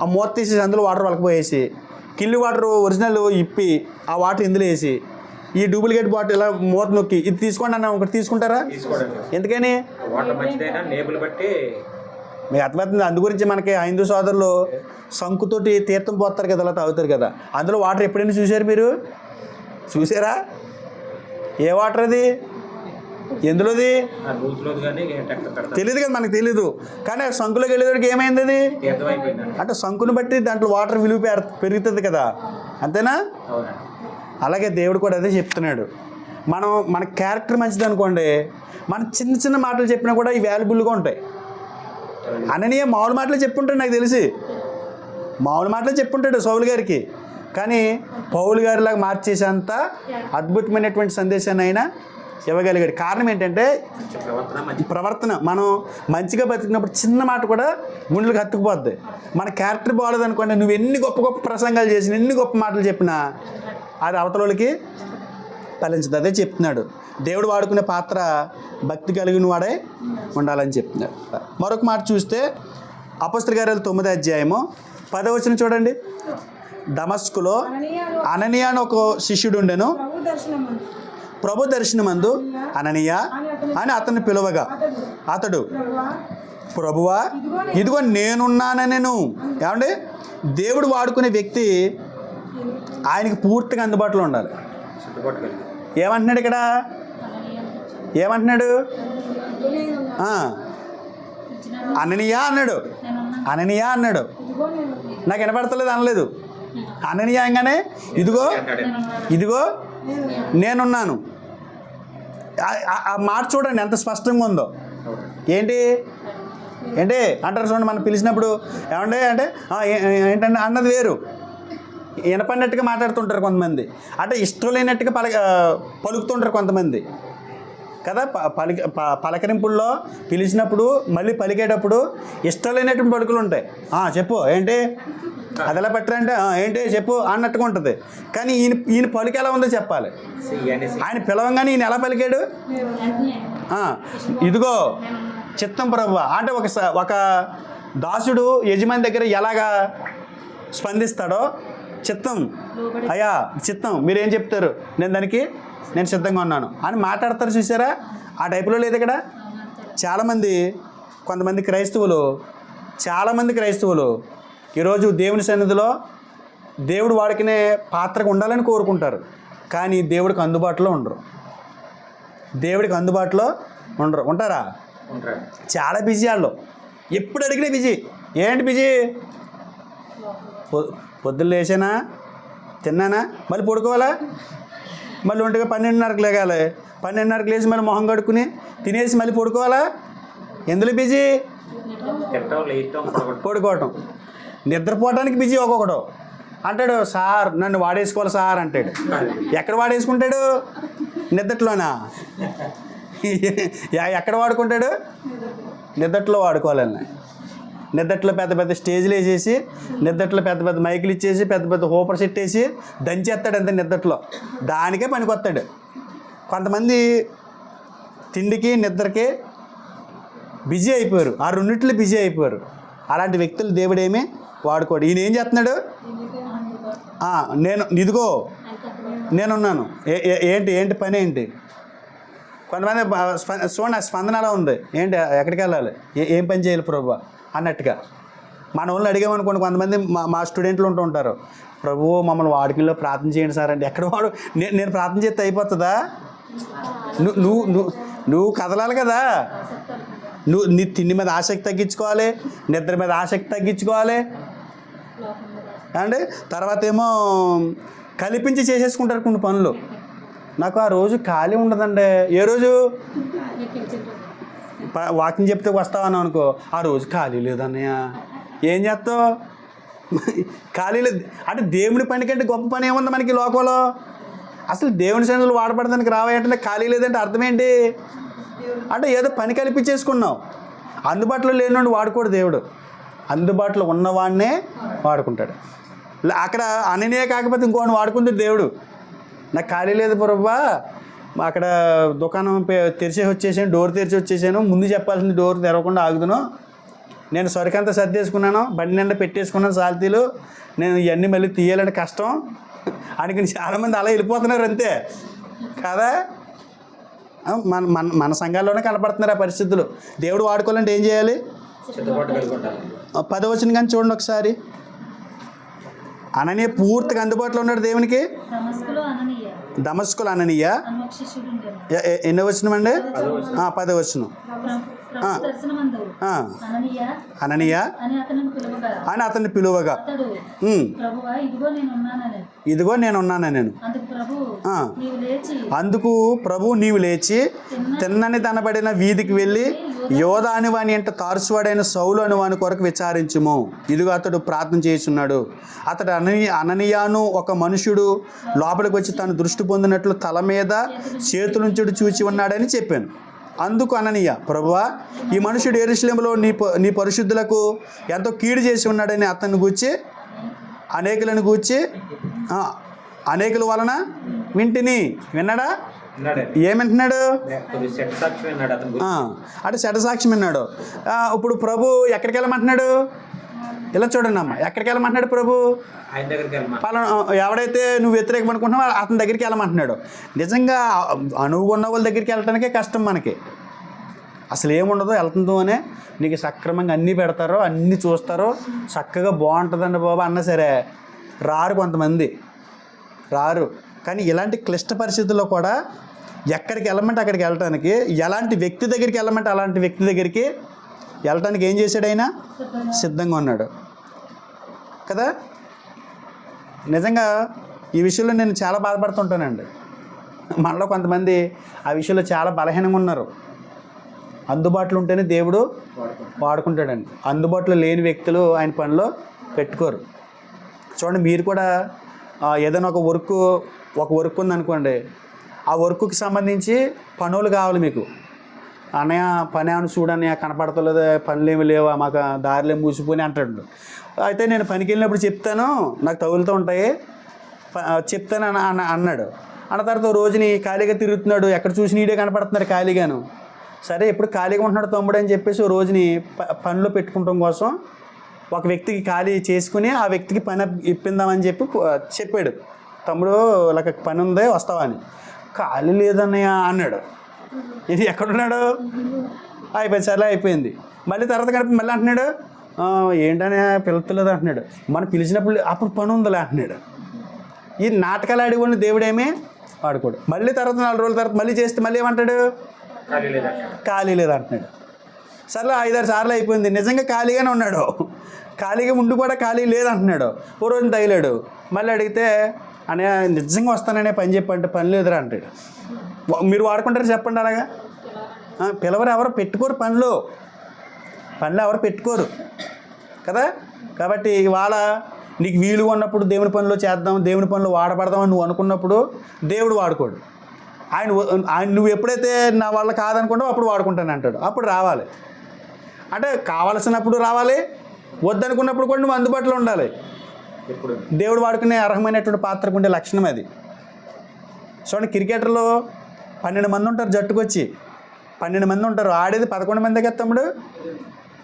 ఆ మూత తీసేసి అందులో వాటర్ వలకపోయేసి కిల్లి వాటర్ ఒరిజినల్ ఇప్పి ఆ వాటర్ ఇందులో వేసి ఈ డూప్లికేట్ బాటిల్ ఇలా మూత నొక్కి ఇది తీసుకోండి అన్న ఒకటి తీసుకుంటారా? ఎందుకని? మీకు అర్థమవుతుంది. అందు గురించి మనకి హైందూ సోదరులు శంకుతోటి తీర్థం పోస్తారు కదా, అలా తాగుతారు కదా. అందులో వాటర్ ఎప్పుడైనా చూసారు మీరు? చూసారా? ఏ వాటర్ అది? ఎందులోది తెలియదు కదా, మనకు తెలీదు. కానీ శంకులోకి వెళ్ళేవాడికి ఏమైంది అది? అంటే శంకుని బట్టి దాంట్లో వాటర్ విలువ పెరుగుతుంది కదా, అంతేనా? అలాగే దేవుడు కూడా అదే చెప్తున్నాడు. మన క్యారెక్టర్ మంచిది అనుకోండి, మన చిన్న చిన్న మాటలు చెప్పినా కూడా ఈ వాల్యుబుల్గా ఉంటాయి. అననీయ మామూలు మాటలు చెప్పుంటాడు, నాకు తెలిసి మామూలు మాటలు చెప్పుంటాడు సౌలు గారికి. కానీ పౌలు గారిలాగా మార్చేసేంత అద్భుతమైనటువంటి సందేశాన్ని అయినా ఇవ్వగలిగాడు. కారణం ఏంటంటే ప్రవర్తన. మనం మంచిగా బతికినప్పుడు చిన్న మాట కూడా గుండెలకు హత్తుకుపోద్ది. మన క్యారెక్టర్ బాగోలేదనుకోండి, నువ్వు ఎన్ని గొప్ప గొప్ప ప్రసంగాలు చేసినా, ఎన్ని గొప్ప మాటలు చెప్పినా అది అవతల వాళ్ళకి ఫలించదు. అదే చెప్తున్నాడు. దేవుడు వాడుకునే పాత్ర భక్తి కలిగిన వాడే ఉండాలని చెప్తున్నాడు. మరొక మాట చూస్తే అపొస్తలుల కార్యాలు 9వ అధ్యాయము 10వ వచనం చూడండి. దమస్కులో అననీయ అని ఒక శిష్యుడు ఉండెను. ప్రభు దర్శనమందు అననీయ అని అతన్ని పిలువగా అతడు, ప్రభువా ఇదిగో నేనున్నానెను. ఏమండి? దేవుడు వాడుకునే వ్యక్తి ఆయనకి పూర్తిగా అందుబాటులో ఉండాలి. ఏమంటున్నాడు ఇక్కడ? ఏమంటున్నాడు? అననీయ అన్నాడు. అననీయ అన్నాడు. నాకు వినపడతలేదు అనలేదు. అననీయంగానే ఇదిగో ఇదిగో నేనున్నాను. ఆ మాట చూడండి ఎంత స్పష్టంగా ఉందో. ఏంటి ఏంటి అంటారు చూడండి, మనం పిలిచినప్పుడు ఏమండే అంటే ఏంటంటే అన్నది వేరు, వినపడినట్టుగా మాట్లాడుతుంటారు కొంతమంది. అంటే ఇష్టం లేనట్టుగా పలుకుతుంటారు కొంతమంది కదా. పలకరింపుల్లో పిలిచినప్పుడు మళ్ళీ పలికేటప్పుడు ఇష్టం లేనటువంటి పలుకులు ఉంటాయి. చెప్పు ఏంటి అది ఎలా పెట్టరంటే ఏంటి చెప్పు అన్నట్టుగా ఉంటుంది. కానీ ఈయన పలుకు ఎలా ఉందో చెప్పాలి. ఆయన పిలవంగానే ఈయన ఎలా పలికాడు? ఇదిగో చిత్తం ప్రభువా అంటే ఒక దాసుడు యజమాని దగ్గర ఎలాగా స్పందిస్తాడో, చిత్తం అయ్యా చిత్తం మీరేం చెప్తారు, నేను సిద్ధంగా ఉన్నాను అని మాట్లాడతారు. చూసారా? ఆ టైపులో లేదు ఇక్కడ. కొంతమంది క్రైస్తవులు ఈరోజు దేవుని సన్నిధిలో దేవుడు వాడికినే పాత్రకు ఉండాలని కోరుకుంటారు. కానీ దేవుడికి అందుబాటులో ఉండరు. ఉంటారా? చాలా బిజీ వాళ్ళు. ఎప్పుడు అడిగినా బిజీ. ఏంటి బిజీ? పొద్దున్న లేచానా, తిన్నానా, మళ్ళీ పడుకోవాలా, మళ్ళీ 12:30కి లేగాలి, 12:30కి లేచి మళ్ళీ మొహం కడుక్కుని తినేసి మళ్ళీ పడుకోవాలా. ఎందులో బిజీ? పడుకోవటం. నిద్రపోవటానికి బిజీ. ఒక్కొక్కడు అంటాడు, సార్ నన్ను వాడేసుకోవాలి సార్ అంటాడు. ఎక్కడ వాడేసుకుంటాడు? నిద్రలోనా? ఎక్కడ వాడుకుంటాడు? నిద్రలో వాడుకోవాలని. నిద్రలో పెద్ద పెద్ద స్టేజ్లు వేసేసి, నిద్రలో పెద్ద పెద్ద మైకులు ఇచ్చేసి, పెద్ద పెద్ద హోపర్ సెట్ వేసి దంచేస్తాడు అంతే నిద్రలో. దానికే పనికొస్తాడు. కొంతమంది తిండికి నిద్రకి బిజీ అయిపోయారు. ఆ రెండిట్లో బిజీ అయిపోయారు. అలాంటి వ్యక్తులు దేవుడేమీ వాడుకోడు. ఈయన ఏం చేస్తున్నాడు? ఇదిగో నేనున్నాను. ఏంటి పని ఏంటి? కొంతమంది చూడండి స్పందన అలా ఉంది. ఏంటి ఎక్కడికి వెళ్ళాలి, ఏం పని చేయాలి ప్రభు అన్నట్టుగా. మన వాళ్ళని అడిగామనుకోండి, కొంతమంది మా స్టూడెంట్లు ఉంటారు, ప్రభు మమ్మల్ని వాడుకల్లో ప్రార్థన చేయండి సార్ అంటే. ఎక్కడ నేను ప్రార్థన చేస్తే అయిపోతుందా? నువ్వు కదలాలి కదా. నీ తిండి మీద ఆసక్తి తగ్గించుకోవాలి, నిద్ర మీద ఆసక్తి తగ్గించుకోవాలి అండి. తర్వాత ఏమో కల్పించి చేసేసుకుంటారు కొన్ని పనులు. నాకు ఆ రోజు ఖాళీ ఉండదండి. ఏ రోజు వాకింగ్ చెప్తే వస్తావని అనుకో, ఆ రోజు ఖాళీ లేదన్నయ్య. ఏం చేస్తావు? ఖాళీ లేదు అంటే దేవుని పని కంటే గొప్ప పని ఏముంది మనకి లోకంలో? అసలు దేవుని సన్నిధిలో వాడబడడానికి రావాలంటే ఖాళీ లేదంటే అర్థం ఏంటి? అంటే ఏదో పని కల్పించేసుకున్నావు. అందుబాటులో లేనివాడిని వాడుకోడు దేవుడు, అందుబాటులో ఉన్నవాడినే వాడుకుంటాడు. అక్కడ అననే కాకపోతే ఇంకోని వాడుకుంది దేవుడు. నాకు ఖాళీ లేదు ప్రభువా, అక్కడ దుకాణం తెరిచేసి వచ్చేసాను, డోర్ తెరిచి వచ్చేసాను, ముందు చెప్పాల్సింది డోర్ తెరవకుండా ఆగుదును, నేను సరికంతా సర్దేసుకున్నాను, బండి నిండా పెట్టేసుకున్నాను సాల్తీలు, నేను ఇవన్నీ మళ్ళీ తీయాలంటే కష్టం అనుకుని చాలామంది అలా వెళ్ళిపోతున్నారు అంతే కదా. మన మన మన సంఘాల్లోనే కనపడుతున్నారు ఆ పరిస్థితులు. దేవుడు వాడుకోవాలంటే ఏం చేయాలి? 10వ వచనం కానీ చూడండి ఒకసారి. అననీయ పూర్తిగా అందుబాటులో ఉన్నాడు దేవునికి. దమస్కులో అననీయ ఎన్నో వచనం అండి? 10వ వచనం. అననీయ అని అతన్ని పిలువగా, ఇదిగో నేనున్నాను నేను. అందుకు ప్రభు నీవు లేచి తిన్నని తనబడిన వీధికి వెళ్ళి యోధా అని వాని ఎంట తారుసువాడైన సౌలు అని వాని కొరకు విచారించుము. ఇదిగో అతడు ప్రార్థన చేస్తున్నాడు. అతడు అననీయాను ఒక మనుషుడు లోపలికి వచ్చి తను దృష్టి పొందినట్లు తల మీద చేతులుంచుడు చూచి ఉన్నాడని చెప్పాను. అందుకు అననీయ, ప్రభువా, ఈ మనుషుడు యెరూషలేములో నీ పరిశుద్ధులకు ఎంతో కీడు చేసి ఉన్నాడని అతన్ని గూర్చి అనేకులను గూర్చి అనేకుల వలన వింటిని. విన్నాడా? ఏమంటున్నాడు? అంటే శటసాక్ష్యం విన్నాడు. ఇప్పుడు ప్రభు ఎక్కడికి వెళ్ళమంటున్నాడు? ఇలా చూడండి అమ్మ, ఎక్కడికి వెళ్ళమంటున్నాడు ప్రభు? పలానా ఎవడైతే నువ్వు వ్యతిరేకం అనుకుంటున్నావో అతని దగ్గరికి వెళ్ళమంటున్నాడు. నిజంగా అనువు ఉన్న వాళ్ళ దగ్గరికి వెళ్ళటానికే కష్టం మనకి. అసలు ఏముండదో, వెళ్తుందో అనే నీకు సక్రమంగా అన్నీ పెడతారో, అన్నీ చూస్తారో, చక్కగా బాగుంటుందండి బాబా అన్నా సరే రారు, కొంతమంది రారు. కానీ ఇలాంటి క్లిష్ట పరిస్థితుల్లో కూడా ఎక్కడికి వెళ్ళమంటే అక్కడికి వెళ్ళటానికి, ఎలాంటి వ్యక్తి దగ్గరికి వెళ్ళమంటే అలాంటి వ్యక్తి దగ్గరికి వెళ్ళటానికి ఏం చేశాడు? ఆయన సిద్ధంగా ఉన్నాడు కదా. నిజంగా ఈ విషయంలో నేను చాలా బాధపడుతుంటానండి. మనలో కొంతమంది ఆ విషయంలో చాలా బలహీనంగా ఉన్నారు. అందుబాటులో ఉంటేనే దేవుడు వాడుకుంటాడండి. అందుబాటులో లేని వ్యక్తులు ఆయన పనిలో పెట్టుకోరు. చూడండి, మీరు కూడా ఏదైనా ఒక వర్క్ ఉందనుకోండి, ఆ వర్క్కి సంబంధించి పనులు కావాలి మీకు. అన్నయ్య పని ఏమైనా చూడన్నయ్య కనపడతలేదు, పనులు ఏమి లేవా, మాకు దారిలో మూసిపోయి అంటాడు. అయితే నేను పనికి వెళ్ళినప్పుడు చెప్తాను, నాకు తగులుతూ ఉంటాయి, చెప్తాను అన్నాడు. అన్న తర్వాత రోజుని ఖాళీగా తిరుగుతున్నాడు, ఎక్కడ చూసి నీడే కనపడుతున్నాడు ఖాళీగాను. సరే ఎప్పుడు ఖాళీగా ఉంటున్నాడు తమ్ముడు అని చెప్పేసి రోజుని పనిలో పెట్టుకోవడం కోసం ఒక వ్యక్తికి ఖాళీ చేసుకుని ఆ వ్యక్తికి పని ఇప్పిందామని చెప్పాడు. తమ్ముడు ఇలా పని ఉంది వస్తావా అని. ఖాళీ లేదన్నయ్య అన్నాడు. ఇది ఎక్కడున్నాడు? అయిపోయింది, సరే అయిపోయింది. మళ్ళీ తర్వాత కనుక మళ్ళీ అంటున్నాడు, ఏంటనే పిలుస్తలేదు అంటున్నాడు. మనం పిలిచినప్పుడు అప్పుడు పని ఉందిలే అంటున్నాడు. ఈ నాటకాలు ఆడిపోయిన దేవుడేమీ వాడుకోడు. మళ్ళీ తర్వాత 4 రోజుల తర్వాత మళ్ళీ చేస్తే మళ్ళీ ఏమంటాడు? ఖాళీ లేదు అంటున్నాడు. సర్లే 5-6 సార్లు అయిపోయింది, నిజంగా ఖాళీగానే ఉన్నాడు. ఖాళీగా ఉండి కూడా ఖాళీ లేదంటున్నాడు. ఓ రోజు తగిలాడు, మళ్ళీ అడిగితే అనే నిజంగా వస్తాననే పని చెప్పంటే పని లేదురా అంటాడు. మీరు వాడుకుంటారు చెప్పండి అలాగా? పిలవరు, ఎవరు పెట్టుకోరు పనులు ఎవరు పెట్టుకోరు కదా. కాబట్టి ఇవాళ నీకు వీలుగా ఉన్నప్పుడు దేవుని పనిలో చేద్దాం, దేవుని పనిలో వాడబడదామని నువ్వు అనుకున్నప్పుడు దేవుడు వాడుకోడు. ఆయన నువ్వు ఎప్పుడైతే నా వల్ల కాదనుకుంటావో అప్పుడు వాడుకుంటాను అంటాడు. అప్పుడు రావాలి అంటే కావలసినప్పుడు రావాలి, వద్దనుకున్నప్పుడు కూడా నువ్వు అందుబాటులో ఉండాలి. దేవుడు వాడుకునే అర్హమైనటువంటి పాత్రకు ఉండే లక్షణం అది. చూడండి, క్రికెటర్లో 12 మంది ఉంటారు, జట్టుకు వచ్చి 12 మంది ఉంటారు. ఆడేది 11 మంది కదా తమ్ముడు?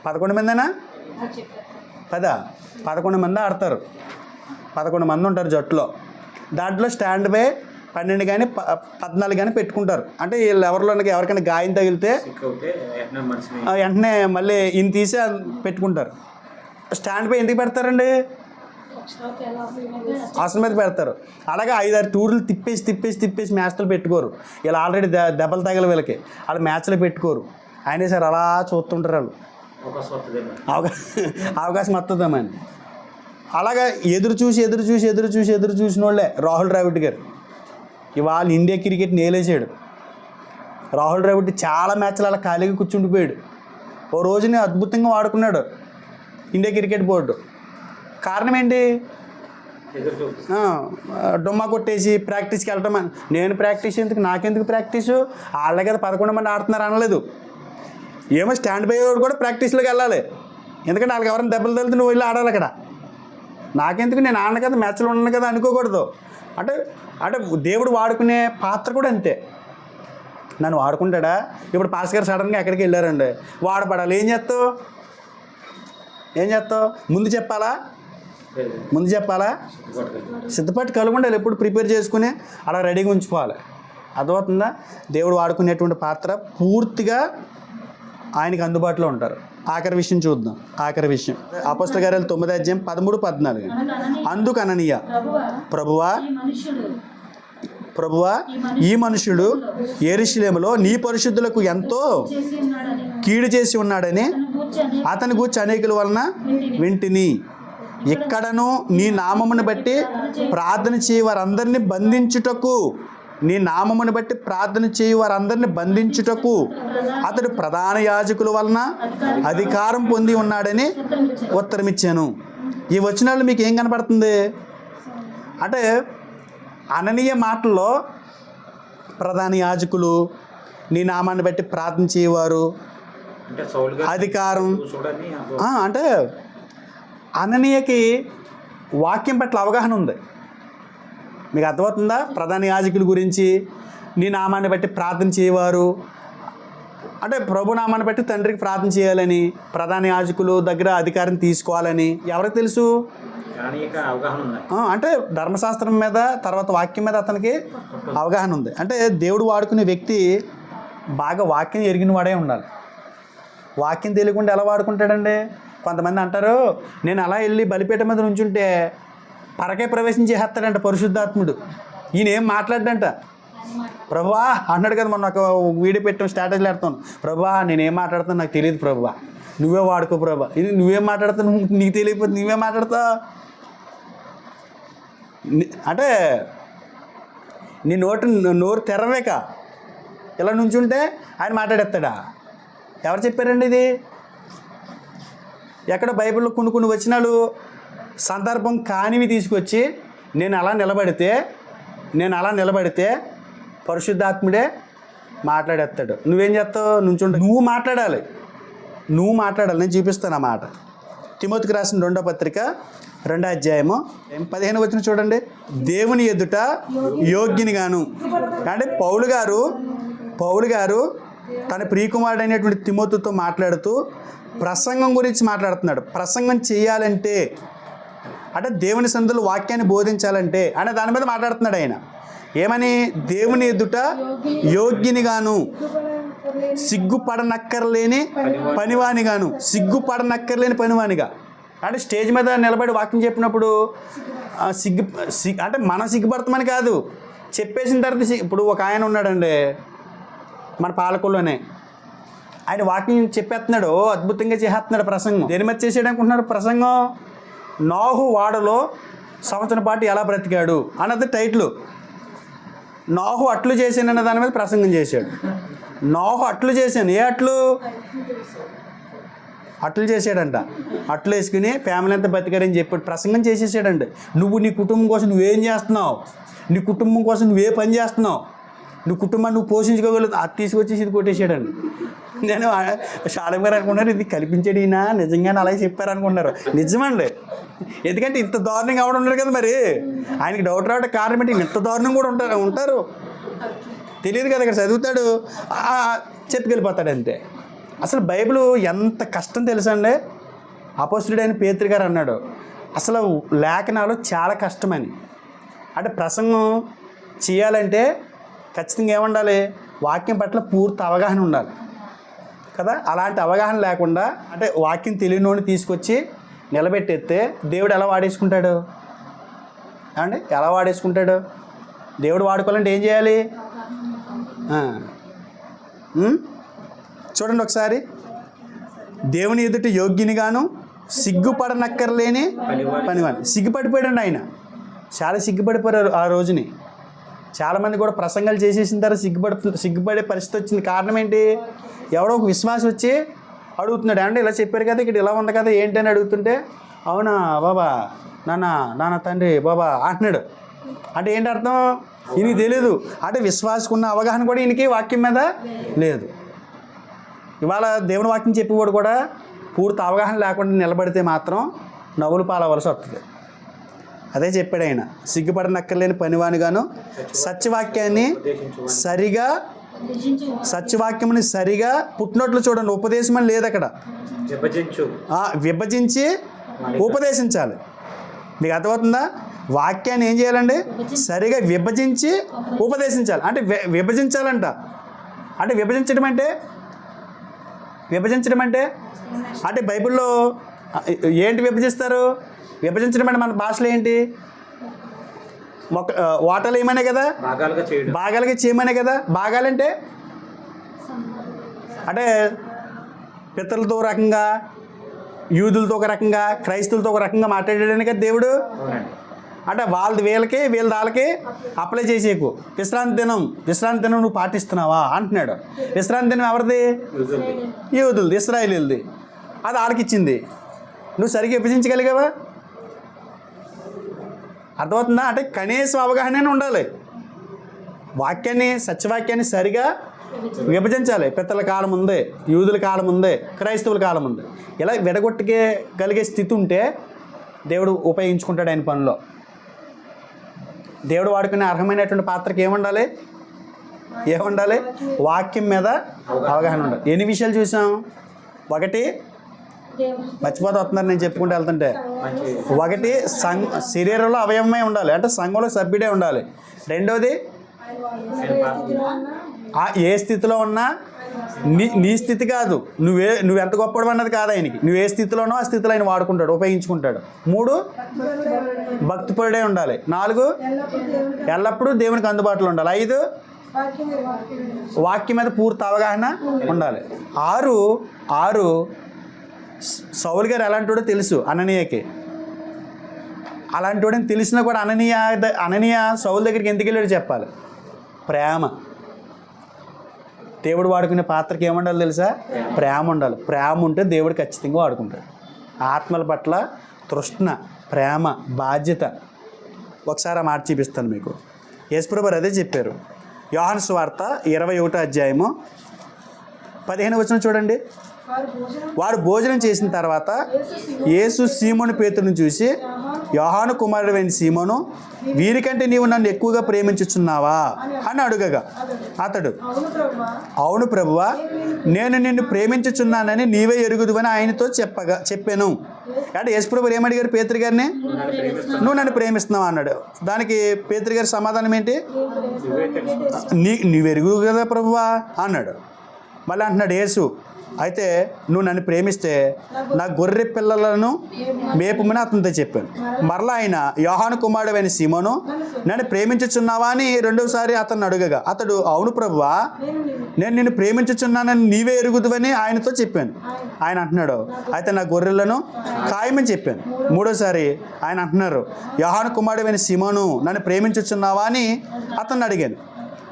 11 మందేనా? 11 మంది ఆడతారు. 11 మంది ఉంటారు జట్టులో. దాంట్లో స్టాండ్ బై 12 కానీ 14 కానీ పెట్టుకుంటారు. అంటే వీళ్ళు ఎవరికైనా గాయం తగిలితే వెంటనే మళ్ళీ ఈయన తీసి పెట్టుకుంటారు. స్టాండ్ బై ఎందుకు పెడతారండి? అవసరం మీద పెడతారు. అలాగే 5-6 టూర్లు తిప్పేసి మ్యాచ్లు పెట్టుకోరు. ఇలా ఆల్రెడీ దెబ్బలు తగల వీళ్ళకి వాళ్ళు మ్యాచ్లు పెట్టుకోరు. అయినా సరే అలా చూస్తుంటారు వాళ్ళు, అవకాశం వస్తుందేమని. అలాగా ఎదురు చూసిన వాళ్ళే రాహుల్ ద్రావిడ్ గారు. ఇవాళ ఇండియా క్రికెట్ నేలేసాడు. రాహుల్ ద్రావిడ్ చాలా మ్యాచ్లు అలా ఖాళీగా కూర్చుండిపోయాడు. ఓ రోజుని అద్భుతంగా వాడుకున్నాడు ఇండియా క్రికెట్ బోర్డు. కారణం ఏంటి? డొమ్మా కొట్టేసి ప్రాక్టీస్కి వెళ్ళటం. నేను ప్రాక్టీస్ ఎందుకు, నాకెందుకు ప్రాక్టీసు, వాళ్ళ కదా 11 మంది ఆడుతున్నారు అనలేదు. ఏమో స్టాండ్ బై వాడు కూడా ప్రాక్టీస్లోకి వెళ్ళాలి, ఎందుకంటే వాళ్ళకి ఎవరైనా దెబ్బలు తగిలితే నువ్వు వెళ్ళి ఆడాలి అక్కడ. నాకెందుకు, నేను ఆడను కదా, మ్యాచ్లో ఉన్నాను కదా అనుకోకూడదు. అంటే అంటే దేవుడు వాడుకునే పాత్ర కూడా అంతే. నన్ను వాడుకుంటాడా? ఇప్పుడు పాస్ గారు సడన్గా ఎక్కడికి వెళ్ళారండి, వాడపడాలి. ఏం చేస్తావు? ముందు చెప్పాలా? సిద్ధపాటు కలిగి ఉండాలి, ఎప్పుడు ప్రిపేర్ చేసుకుని అలా రెడీగా ఉంచుకోవాలి. అర్థమవుతుందా? దేవుడు వాడుకునేటువంటి పాత్ర పూర్తిగా ఆయనకి అందుబాటులో ఉంటారు. ఆఖరి విషయం చూద్దాం. ఆఖరి విషయం అపోస్తల కార్యాలు 9:13-14. అందుకు అననీయ, ప్రభువా ఈ మనుషుడు యెరూషలేములో నీ పరిశుద్ధులకు ఎంతో కీడు చేసి ఉన్నాడని అతని గూర్చి అనేకుల వలన వింటిని. ఇక్కడను నీ నామమును బట్టి ప్రార్థన చేయి వారందరినీ బంధించుటకు అతడు ప్రధాన యాజకుల వలన అధికారం పొంది ఉన్నాడని ఉత్తరమిచ్చాను. ఈ వచనాలు మీకు ఏం కనపడుతుంది అంటే, అననీయ మాటల్లో ప్రధాన యాజకులు, నీ నామాన్ని బట్టి ప్రార్థన చేయవారు, అధికారం. అంటే అననీయకి వాక్యం పట్ల అవగాహన ఉంది. మీకు అర్థమవుతుందా? ప్రధాన యాజకుల గురించి, నీ నామాన్ని బట్టి ప్రార్థన చేయవారు అంటే ప్రభు నామాన్ని బట్టి తండ్రికి ప్రార్థన చేయాలని, ప్రధాన యాజకులు దగ్గర అధికారం తీసుకోవాలని ఎవరికి తెలుసు? అంటే ధర్మశాస్త్రం మీద, తర్వాత వాక్యం మీద అతనికి అవగాహన ఉంది. అంటే దేవుడు వాడుకునే వ్యక్తి బాగా వాక్యం ఎరిగిన వాడే ఉండాలి. వాక్యం తెలియకుండా ఎలా వాడుకుంటాడండి? కొంతమంది అంటారు, నేను అలా వెళ్ళి బలిపీఠ మీద నుంచుంటే పరకే ప్రవేశం చేసేస్తాడంట పరిశుద్ధాత్ముడు. ఈయన ఏం మాట్లాడంట. ప్రభువా అన్నాడు కదా, మొన్న ఒక వీడియో పెట్టాం, స్ట్రాటజీలు పెడతాను. ప్రభువా నేనేం మాట్లాడుతాను నాకు తెలియదు ప్రభువా, నువ్వే వాడుకో ప్రభా. ఇది నువ్వేం మాట్లాడుతావు, నీకు తెలియకపోతే నువ్వేం మాట్లాడతావు అంటే నీ నోరు తెరవేక ఇలా నుంచుంటే ఆయన మాట్లాడేస్తాడా? ఎవరు చెప్పారండి ఇది? ఎక్కడ బైబిల్లో కొన్ని వచనాలు సందర్భం కానివి తీసుకొచ్చి నేను అలా నిలబడితే పరిశుద్ధాత్ముడే మాట్లాడేస్తాడు. నువ్వేం చేస్తావు? నుంచుంటే నువ్వు మాట్లాడాలి. నేను చూపిస్తాను ఆ మాట. తిమోతికి రాసిన 2వ పత్రిక 2వ అధ్యాయము 15 వచనం చూడండి. దేవుని ఎదుట యోగ్యునిగాను. అంటే పౌలు గారు తన ప్రియకుమారుడు అయినటువంటి తిమోతితో మాట్లాడుతూ ప్రసంగం గురించి మాట్లాడుతున్నాడు. ప్రసంగం చేయాలంటే అంటే దేవుని సన్నిధిలో వాక్యాన్ని బోధించాలంటే అనే దాని మీద మాట్లాడుతున్నాడు ఆయన. ఏమని? దేవుని ఎదుట యోగ్యునిగాను, సిగ్గుపడనక్కర్లేని పనివానిగా. అంటే స్టేజ్ మీద నిలబడి వాక్యం చెప్పినప్పుడు అంటే మనం సిగ్గుపడతామని కాదు, చెప్పేసిన తర్వాత ఇప్పుడు ఒక ఆయన ఉన్నాడండి మన పాలకుల్లోనే, ఆయన వాక్యం చెప్పేస్తున్నాడు, అద్భుతంగా చేసేస్తున్నాడు ప్రసంగం. దేని మీద చేసాడు అనుకుంటున్నారు ప్రసంగం? నోహు వాడలో సంవత్సరం పాటు ఎలా బ్రతికాడు అన్నది టైటిల్. నోహు అట్లు చేశాను అన్న దాని మీద ప్రసంగం చేశాడు. నోహు అట్లు చేశాను, ఏ అట్లు చేసాడంట. అట్లు వేసుకుని ఫ్యామిలీ అంతా బతికారని చెప్పి ప్రసంగం చేసేసాడండి. నువ్వు నీ కుటుంబం కోసం నువ్వేం చేస్తున్నావు, నీ కుటుంబం కోసం నువ్వే పని చేస్తున్నావు, నువ్వు కుటుంబాన్ని నువ్వు పోషించుకోగలదు, అది తీసుకొచ్చేసి ఇది కొట్టేసాడండి. నేను చాలా మంది అనుకున్నారు ఇది కల్పించాడు ఈయన, నిజంగానే అలాగే చెప్పారనుకుంటున్నారు. నిజమండి, ఎందుకంటే ఇంత దారుణంగా ఆవిడ ఉన్నారు కదా, మరి ఆయనకి డౌట్ రావడం కారణం ఏంటి? ఇంత దారుణం కూడా ఉంటారు తెలియదు కదా, ఇక్కడ చదువుతాడు చెప్పుకెళ్ళిపోతాడు అంతే. అసలు బైబిల్ ఎంత కష్టం తెలుసా అండి? అపోస్తలుడైన పేతురు గారు అన్నాడు అసలు లేఖనాలు చాలా కష్టమని. అంటే ప్రసంగం చేయాలంటే ఖచ్చితంగా ఏముండాలి? వాక్యం పట్ల పూర్తి అవగాహన ఉండాలి కదా. అలాంటి అవగాహన లేకుండా అంటే వాక్యం తెలియనోడిని తీసుకొచ్చి నిలబెట్టేస్తే దేవుడు ఎలా వాడేసుకుంటాడు అండి? ఎలా వాడేసుకుంటాడు? దేవుడు వాడుకోవాలంటే ఏం చేయాలి? చూడండి ఒకసారి. దేవుని ఎదుట యోగ్యునిగాను, సిగ్గుపడనక్కర్లేని పనివాడు. సిగ్గుపడిపోయాడు ఆయన, చాలా సిగ్గుపడిపోయారు ఆ రోజుని. చాలామంది కూడా ప్రసంగాలు చేసేసిన తర్వాత సిగ్గుపడే పరిస్థితి వచ్చింది. కారణం ఏంటి? ఎవడో ఒక విశ్వాసం వచ్చి అడుగుతున్నాడు, అంటే ఇలా చెప్పారు కదా, ఇక్కడ ఇలా ఉంది కదా, ఏంటని అడుగుతుంటే, అవునా బాబా, నాన్న తండ్రి బాబా అంటున్నాడు. అంటే ఏంటి అర్థం? ఈయనకి తెలియదు. అంటే విశ్వాసకున్న అవగాహన కూడా ఈయనకి వాక్యం మీద లేదు. ఇవాళ దేవుని వాక్యం చెప్పేవాడు కూడా పూర్తి అవగాహన లేకుండా నిలబడితే మాత్రం నవ్వులు పాలవలసి వస్తుంది. అదే చెప్పాడు ఆయన, సిగ్గుపడనక్కర్లేని పనివానిగాను సత్యవాక్యాన్ని సరిగా పుట్టినట్లు చూడండి. ఉపదేశం అని లేదు అక్కడ, విభజించి ఉపదేశించాలి. మీకు అర్థమవుతుందా? వాక్యాన్ని ఏం చేయాలండి? సరిగా విభజించి ఉపదేశించాలి. అంటే విభజించాలంట. అంటే విభజించడం అంటే బైబిల్లో ఏంటి విభజిస్తారు? విభజించడం అంటే మన భాషలో ఏంటి? వాటాలు ఏమనే కదా, భాగాలుగా చేయమనే కదా. భాగాలంటే అంటే పితరులతో ఒక రకంగా, యూదులతో ఒక రకంగా, క్రైస్తవులతో ఒక రకంగా మాట్లాడాడని కదా దేవుడు. అంటే వాళ్ళది వీళ్ళకి, వీళ్ళ వాళ్ళకి అప్లై చేసేకు. విశ్రాంతి దినం నువ్వు పాటిస్తున్నావా అంటున్నాడు. విశ్రాంతి దినం ఎవరిది? యూదులది, ఇశ్రాయేలీలది. అది వాళ్ళకి ఇచ్చింది. నువ్వు సరిగ్గా విభజించగలిగావా? అర్థమవుతుందా? అంటే కనీసం అవగాహన ఉండాలి. వాక్యాన్ని, సత్యవాక్యాన్ని సరిగా విభజించాలి. పితల కాలం ఉందే, యూదుల కాలం ఉందే, క్రైస్తవుల కాలం ఉంది. ఇలా విడగొట్టగలిగే స్థితి ఉంటే దేవుడు ఉపయోగించుకుంటాడు ఆయన పనిలో. దేవుడు వాడుకునే అర్హమైనటువంటి పాత్రకి ఏముండాలి? వాక్యం మీద అవగాహన ఉండాలి. ఎన్ని విషయాలు చూసాం? ఒకటి, మర్చిపోతూ వస్తున్నారు నేను చెప్పుకుంటూ వెళ్తుంటే, ఒకటి శరీరంలో అవయవమే ఉండాలి, అంటే సంఘంలో సభ్యుడే ఉండాలి. రెండోది, ఏ స్థితిలో ఉన్నా నీ స్థితి కాదు, నువ్వు ఎంత గొప్పడు అన్నది కాదు ఆయనకి. నువ్వు ఏ స్థితిలోనో ఆ స్థితిలో ఆయన వాడుకుంటాడు, ఉపయోగించుకుంటాడు. 3, భక్తిపరుడే ఉండాలి. 4, ఎల్లప్పుడూ దేవునికి అందుబాటులో ఉండాలి. 5, వాక్యం మీద పూర్తి అవగాహన ఉండాలి. 6, సౌలు గారు ఎలాంటివాడో తెలుసు అననీయకి. అలాంటివాడని తెలిసినా కూడా అననీయ సౌలు దగ్గరికి ఎందుకు వెళ్ళాడు చెప్పాలి? ప్రేమ. దేవుడు వాడుకునే పాత్రకి ఏముండాలి తెలుసా? ప్రేమ ఉండాలి. ప్రేమ ఉంటే దేవుడు ఖచ్చితంగా వాడుకుంటాడు. ఆత్మల పట్ల తృష్ణ, ప్రేమ, బాధ్యత. ఒకసారి ఆ మాట చూపిస్తాను మీకు. యేసుప్రభువు అదే చెప్పారు. యోహాను సువార్త 21వ అధ్యాయము 15వ వచనం చూడండి. వాడు భోజనం చేసిన తర్వాత యేసు సీమోను పేతురుని చూసి, యోహాను కుమారుడైన సీమోను, వీరికంటే నీవు నన్ను ఎక్కువగా ప్రేమించుచున్నావా అని అడుగగా అతడు, అవును ప్రభువా, నేను నిన్ను ప్రేమించుచున్నానని నీవే ఎరుగుదువని ఆయనతో చెప్పాను. అంటే యేసుప్రభువు ఏమడిగారు పేతురు గారిని? నువ్వు నన్ను ప్రేమిస్తున్నావా అన్నాడు. దానికి పేతురు గారి సమాధానం ఏంటి? నీవు ఎరుగు కదా ప్రభువా అన్నాడు. మళ్ళీ అంటున్నాడు యేసు, అయితే నువ్వు నన్ను ప్రేమిస్తే నా గొర్రె పిల్లలను మేపుమని అతనితో చెప్పాను. మరలా ఆయన, యోహాను కుమారుడైన సీమోను, నన్ను ప్రేమించుచున్నావా అని రెండోసారి అతన్ని అడుగగా అతడు, అవును ప్రభువా, నేను నిన్ను ప్రేమించుచున్నానని నీవే ఎరుగుదువని ఆయనతో చెప్పాను. ఆయన అంటున్నాడు, అయితే నా గొర్రెలను ఖాయమని చెప్పాను. మూడోసారి ఆయన అంటున్నారు, యోహాను కుమారుడైన సీమోను, నన్ను ప్రేమించుచున్నావా అని అతన్ని అడిగాను.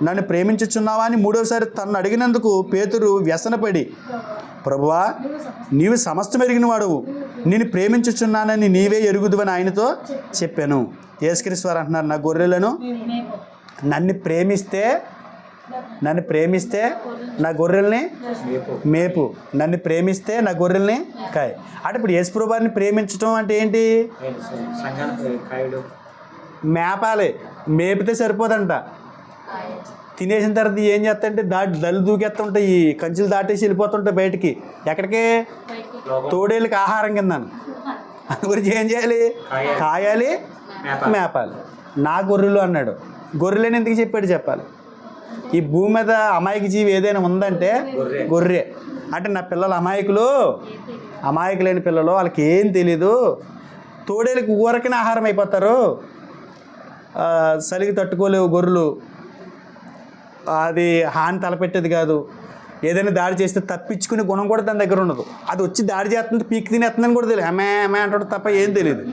నన్ను ప్రేమించుచున్నావా అని మూడోసారి తను అడిగినందుకు పేతురు వ్యసనపడి, ప్రభువా, నీవు సమస్తం ఎరిగిన వాడువు, నేను ప్రేమించుచున్నానని నీవే ఎరుగుదువని ఆయనతో చెప్పాను. యేసుక్రీస్తు వారు అంటున్నారు, నా గొర్రెలను నన్ను ప్రేమిస్తే నా గొర్రెల్ని మేపు, నన్ను ప్రేమిస్తే నా గొర్రెల్ని కాయ. అంటే ఇప్పుడు యేసు వారిని ప్రేమించడం అంటే ఏంటి? మేపాలి. మేపితే సరిపోదంట. తినేసిన తర్వాత ఏం చేస్తాయంటే దళ్ళు దూకేస్తుంటాయి, ఈ కంచులు దాటేసి వెళ్ళిపోతుంటాయి బయటికి. ఎక్కడికి? తోడేళ్ళకి ఆహారం కింద. అందు గురించి ఏం చేయాలి? కాయాలి, మేపాలి. నా గొర్రెలు అన్నాడు. గొర్రెలని ఎందుకు చెప్పాడు చెప్పాలి. ఈ భూమి మీద అమాయక జీవి ఏదైనా ఉందంటే గొర్రె. అంటే నా పిల్లలు అమాయకులైన పిల్లలు, వాళ్ళకి ఏం తెలీదు. తోడేళ్ళకి ఊరకనే ఆహారం అయిపోతారు. చలికి తట్టుకోలేవు గొర్రెలు, అది హాని తలపెట్టేది కాదు. ఏదైనా దాడి చేస్తే తప్పించుకునే గుణం కూడా తన దగ్గర ఉండదు. అది వచ్చి దాడి చేస్తుంది, పీక్ తినేస్తుందని కూడా తెలియదు, అమ్మే అంటాడు తప్ప ఏం తెలియదు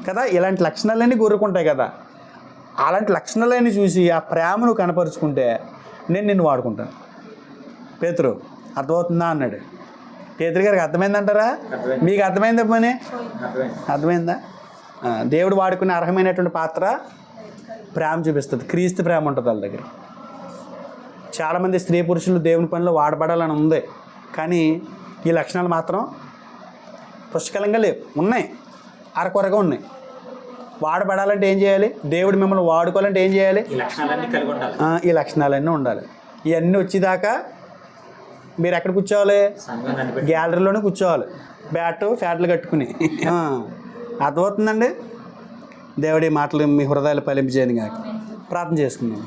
కదా. ఇలాంటి లక్షణాలన్నీ కోరుకుంటాయి కదా. అలాంటి లక్షణాలన్నీ చూసి ఆ ప్రేమను కనపరుచుకుంటే నేను నిన్ను వాడుకుంటాను. పేతురు అర్థమవుతుందా అన్నాడు. పేతురు గారికి అర్థమైందంటారా? మీకు అర్థమైందా? పని అర్థమైందా? దేవుడు వాడుకునే అర్హమైనటువంటి పాత్ర ప్రేమ చూపిస్తుంది. క్రీస్తు ప్రేమ ఉంటుంది వాళ్ళ దగ్గర. చాలామంది స్త్రీ పురుషులు దేవుని పనిలో వాడబడాలని ఉంది, కానీ ఈ లక్షణాలు మాత్రం పుష్కలంగా లేవు, ఉన్నాయి, అరకొరగా ఉన్నాయి. వాడబడాలంటే ఏం చేయాలి? దేవుడు మిమ్మల్ని వాడుకోవాలంటే ఏం చేయాలి? ఈ లక్షణాలన్నీ ఉండాలి. ఇవన్నీ వచ్చేదాకా మీరు ఎక్కడ కూర్చోవాలి? గ్యాలరీలోనే కూర్చోవాలి, ఫ్యాట్లు కట్టుకుని. అర్థమవుతుందండి? దేవుడి మాటలు మీ హృదయాలు ఫలింపజేయను కాక ప్రార్థన చేసుకుందాం.